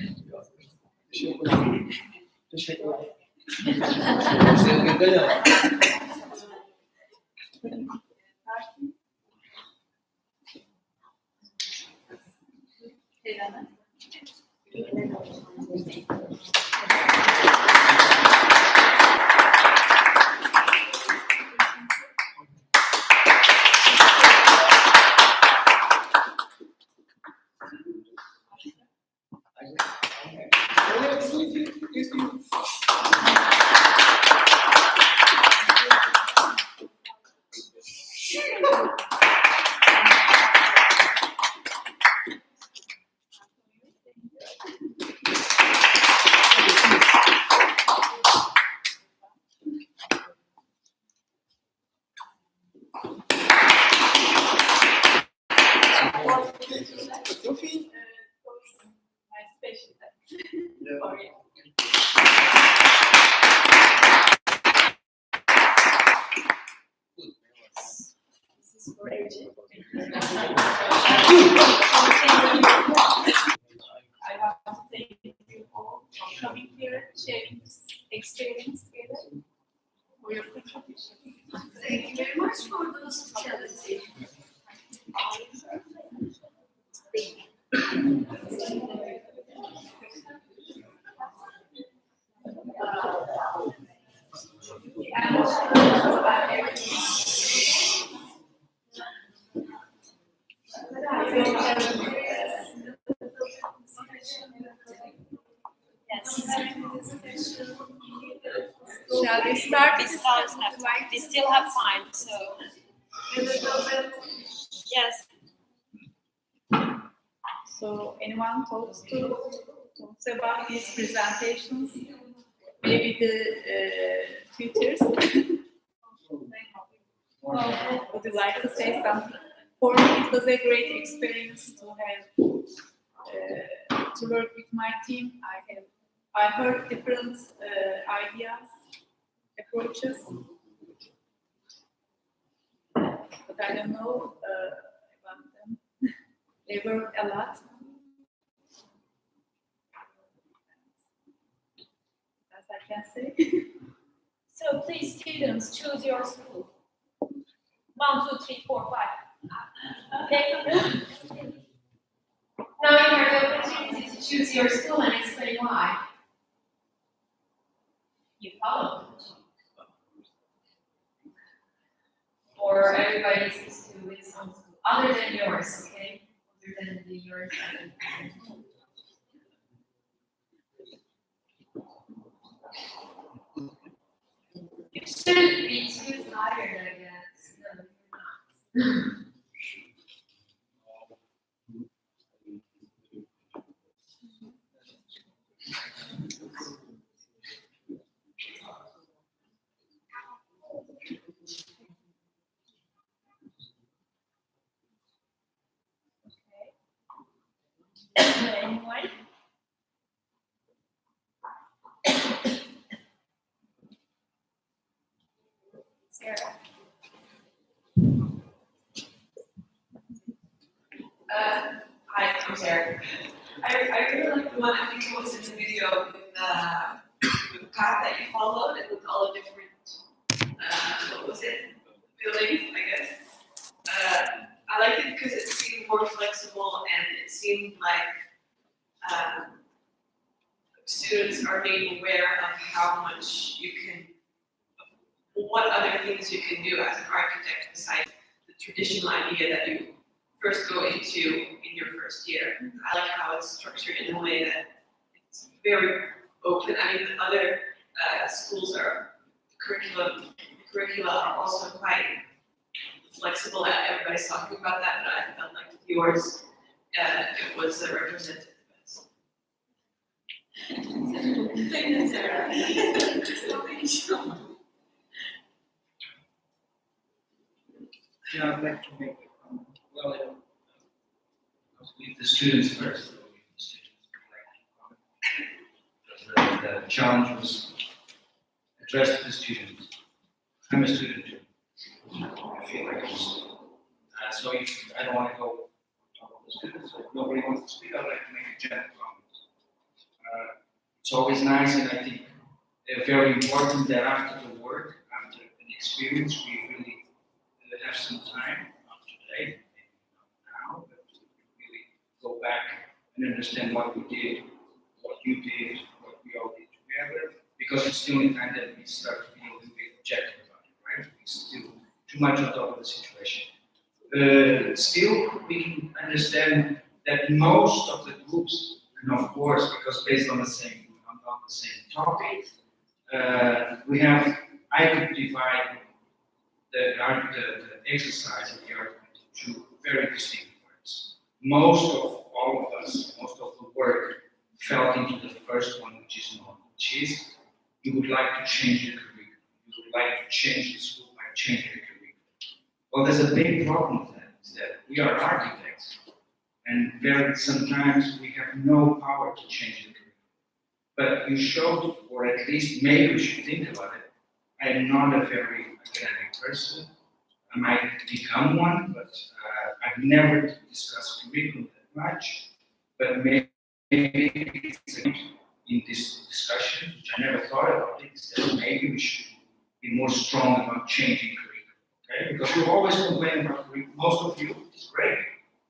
[SPEAKER 10] My special thanks for you. This is for AJ. I want to thank you all for coming here, sharing this experience together, for your contribution.
[SPEAKER 8] Thank you very much for the hospitality.
[SPEAKER 10] Shall we start? We still have time, so. Yes. So, anyone talks about these presentations? Maybe the tutors. Would you like to say something? For me, it was a great experience to have to work with my team. I heard different ideas, approaches, but I don't know about them. They work a lot. As I can say.
[SPEAKER 2] So please, students, choose your school. 1, 2, 3, 4, 5. Okay. Now you have the opportunity to choose your school and explain why. You follow. Or everybody sees to its own school, other than yours, okay? Other than yours. You shouldn't be too tired, I guess. No, you're not. Anyone? Sarah.
[SPEAKER 10] Hi, I'm Sarah. I really like the one, I think it was in the video with the path that you followed and with all the different, what was it? Buildings, I guess. I liked it because it seemed more flexible and it seemed like students are being aware of how much you can, what other things you can do as an architect besides the traditional idea that you first go into in your first year. I like how it's structured in a way that it's very open. I mean, the other schools are, curricula are also quite flexible. Everybody's talking about that, but I felt like yours, it was represented the best. Thank you, Sarah.
[SPEAKER 9] Yeah, I'd like to make leave the students first. The challenge was addressed to the students. I'm a student too. I feel like I'm a student. So if I don't want to go talk about the students, if nobody wants to speak, I'd like to make a general comment. It's always nice, and I think very important that after the work, after an experience, we really have some time, not today, maybe not now, but to really go back and understand what we did, what you did, what we all did together, because it's the only time that we start to be a little bit objective about it, right? It's still too much on top of the situation. Still, we can understand that most of the groups, and of course, because based on the same topic, I could divide the exercise of the argument into very distinct parts. Most of all of us, most of the work fell into the first one, which is not, which is you would like to change the curriculum. You would like to change the school by changing the curriculum. Well, there's a big problem with that, is that we are architects. And sometimes we have no power to change the curriculum. But you showed, or at least maybe we should think about it. I am not a very academic person. I might become one, but I've never discussed curriculum that much. But maybe in this discussion, which I never thought about it, is that maybe we should be more strong about changing curriculum. Okay? Because you always complain about curriculum. Most of you, it's great.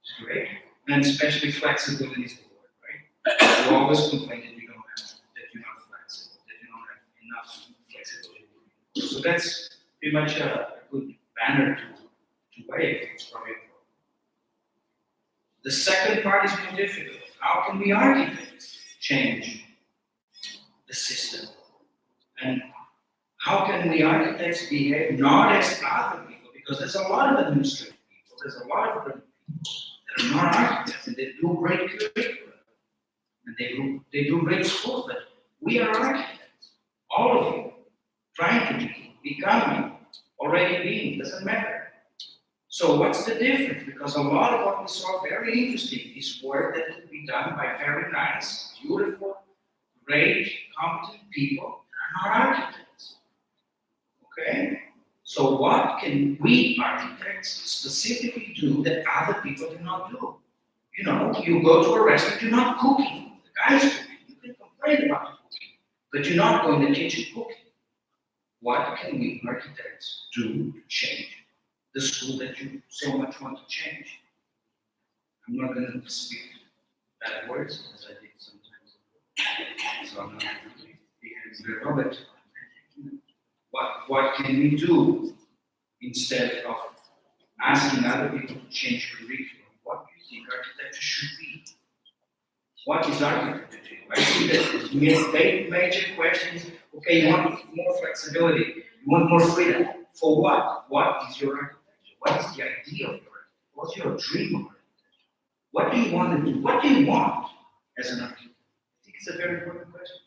[SPEAKER 9] It's great. And especially flexibility is the word, right? You always complain that you're not flexible, that you don't have enough flexibility. So that's pretty much a good banner to wave. It's probably important. The second part is more difficult. How can we architects change the system? And how can we architects behave not as other people? Because there's a lot of administrative people, there's a lot of people that are not architects, and they do great curriculum, and they do great schools, but we are architects, all of you, trying to be, becoming, already being, doesn't matter. So what's the difference? Because a lot of what we saw very interesting is work that could be done by very nice, beautiful, great, competent people that are not architects. Okay? So what can we architects specifically do that other people do not do? You know, you go to a restaurant, you're not cooking. The guy's cooking. You can complain about the cooking, but you're not going to the kitchen cooking. What can we architects do to change the school that you so much want to change? I'm not going to speak bad words as I did sometimes. So I'm not going to be very well, but what can we do instead of asking other people to change curriculum? What do you think architecture should be? What is architecture? I see that the major question is, okay, you want more flexibility, you want more freedom. For what? What is your architecture? What is the idea of your architecture? What's your dream of architecture? What do you want to do? What do you want as an architect? I think it's a very important question.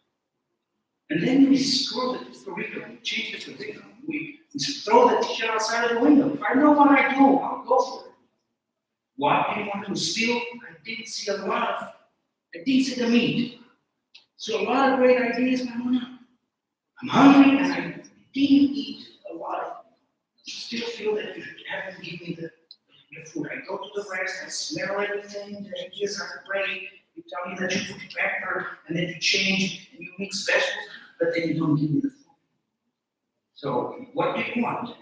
[SPEAKER 9] And then we screw the curriculum, we change the curriculum, we throw the teacher outside of the window. If I know what I do, I'll go for it. What do you want to do? Still, I didn't see the meat. So a lot of great ideas, but I'm hungry and I didn't eat a lot of it. I still feel that you haven't given me the food. I go to the rest, I smell everything, the ideas are great. You tell me that you put pepper and then you change and you mix vegetables, but then you don't give me the food. So what do you want?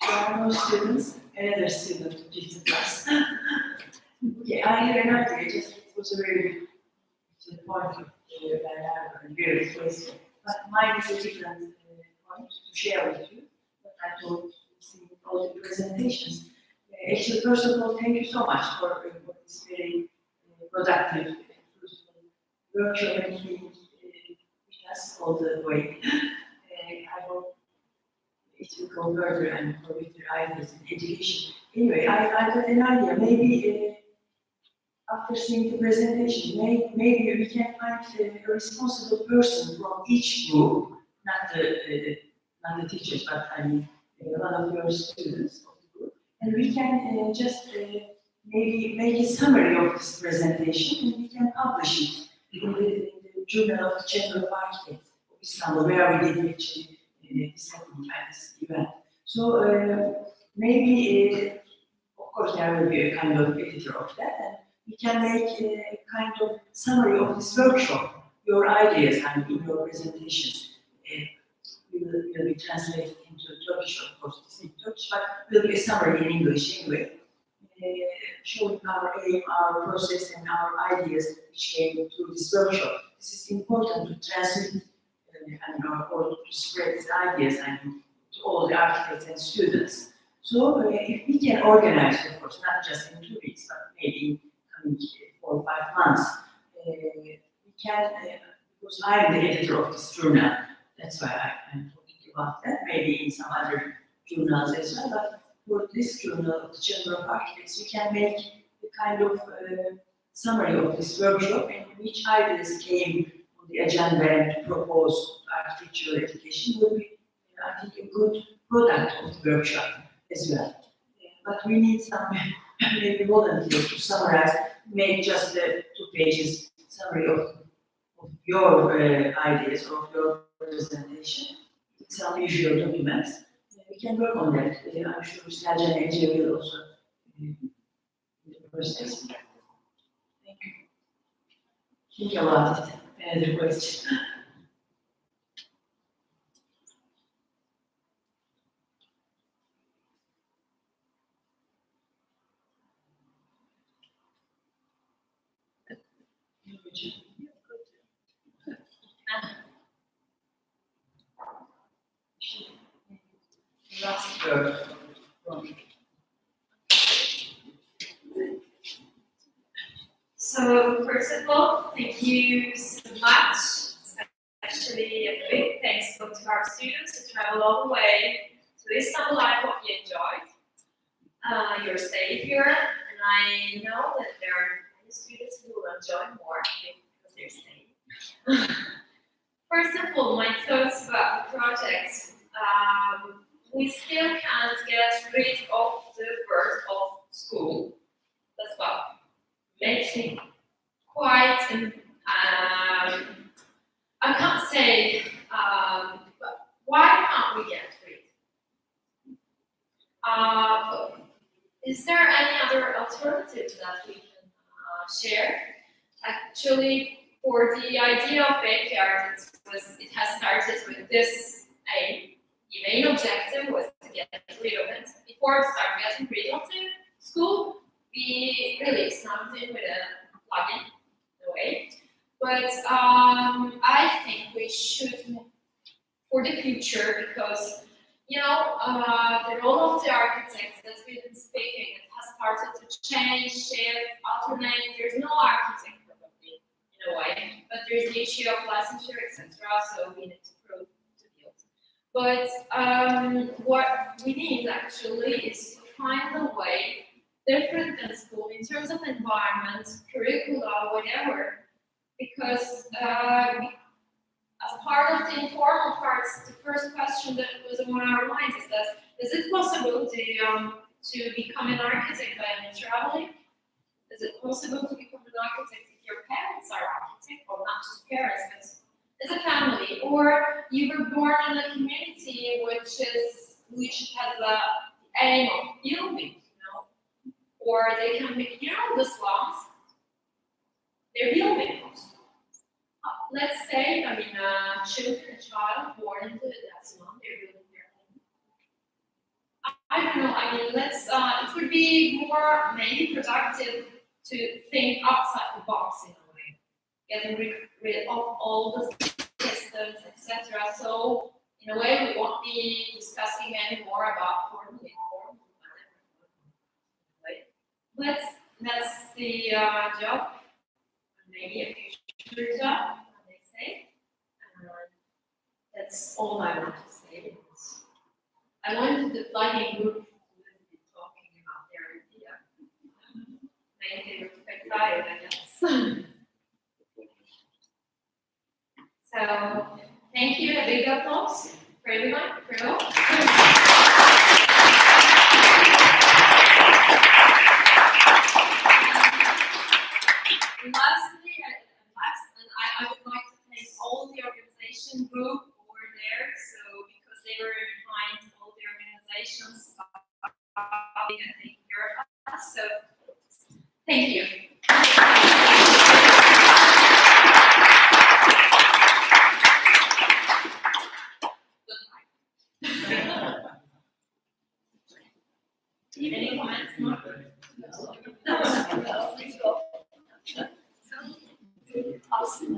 [SPEAKER 3] Our students, another student teaches us. Okay, I had an idea, just it was a very to the point of very close. But mine is a different point to share with you. But I thought see all the presentations. Actually, first of all, thank you so much for this very productive workshop and with us all the way. I hope it will go further and for with your ideas in education. Anyway, I got an idea. Maybe after seeing the presentation, maybe we can find a responsible person from each group, not the teachers, but I mean one of your students of the group, and we can just maybe make a summary of this presentation and we can publish it in the Journal of the Chamber of Architects of Istanbul, where we did actually this event. So maybe, of course, there will be a kind of editor of that, and we can make a kind of summary of this workshop, your ideas and in your presentations. Will be translated into Turkish, of course, it's in Turkish, but will be a summary in English anyway, showing our aim, our process, and our ideas which came through this workshop. This is important to transmit or to spread these ideas and to all the architects and students. So if we can organize, of course, not just in 2 weeks, but maybe in coming 4 or 5 months, we can, because I'm the editor of this journal, that's why I'm talking about that, maybe in some other journals as well, but for this journal of the Chamber of Architects, we can make a kind of summary of this workshop and which ideas came on the agenda and to propose architectural education will be, I think, a good product of the workshop as well. But we need some maybe volunteers to summarize, make just the 2 pages summary of your ideas or of your presentation, some visual documents. We can work on that. I'm sure Selcan and Ece will also process. Thank you. Think about it. Any question? Last word.
[SPEAKER 2] So first of all, thank you so much. Actually, a big thanks go to our students who travel all the way to Istanbul. I hope you enjoyed your stay here, and I know that there are many students who will enjoy more because they're staying. First of all, my thoughts about the project. We still can't get rid of the word of school. That's what makes me quite, I can't say, but why can't we get rid? Is there any other alternatives that we can share? Actually, for the idea of backyard, it has started with this aim. The main objective was to get rid of it. Before we start getting rid of the school, we released something with a plugin, in a way. But I think we should, for the future, because the role of the architects that we've been speaking, it has started to change, shift, alternate. There's no architect probably, in a way, but there's the issue of licensure, etc. So we need to prove to build. But what we need actually is to find a way different than school in terms of environment, curricula, whatever, because as part of the informal parts, the first question that was on our minds is that, is it possible to become an architect by traveling? Is it possible to become an architect if your parents are architects, or not just parents, but as a family, or you were born in a community which has the aim of building, or they can be, the slums, they're building homes. Let's say, a child born into that slum, they're building their home. I don't know, it would be more maybe productive to think outside the box in a way, getting rid of all the systems, etc. So, in a way, we won't be discussing anymore about formal, informal, that's the job, maybe a future job, they say. That's all I want to say. I wanted the plugin group to be talking about their idea. Maybe they were quite tired, I guess. So, thank you. A big applause for everyone. For all. I would like to thank all the organization group over there, because they were behind all the organizations and taking care of us. So, thank you. Any comments? No. Please go. Awesome.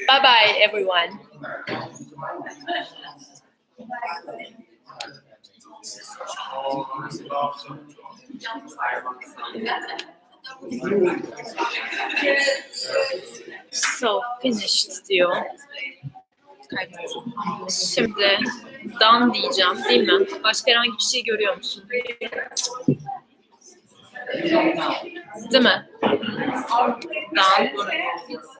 [SPEAKER 2] Bye-bye, everyone. So finished diyor. Şimdi done diyeceğim, değil mi? Başka herhangi bir şey görüyor musun? Değil mi? Done.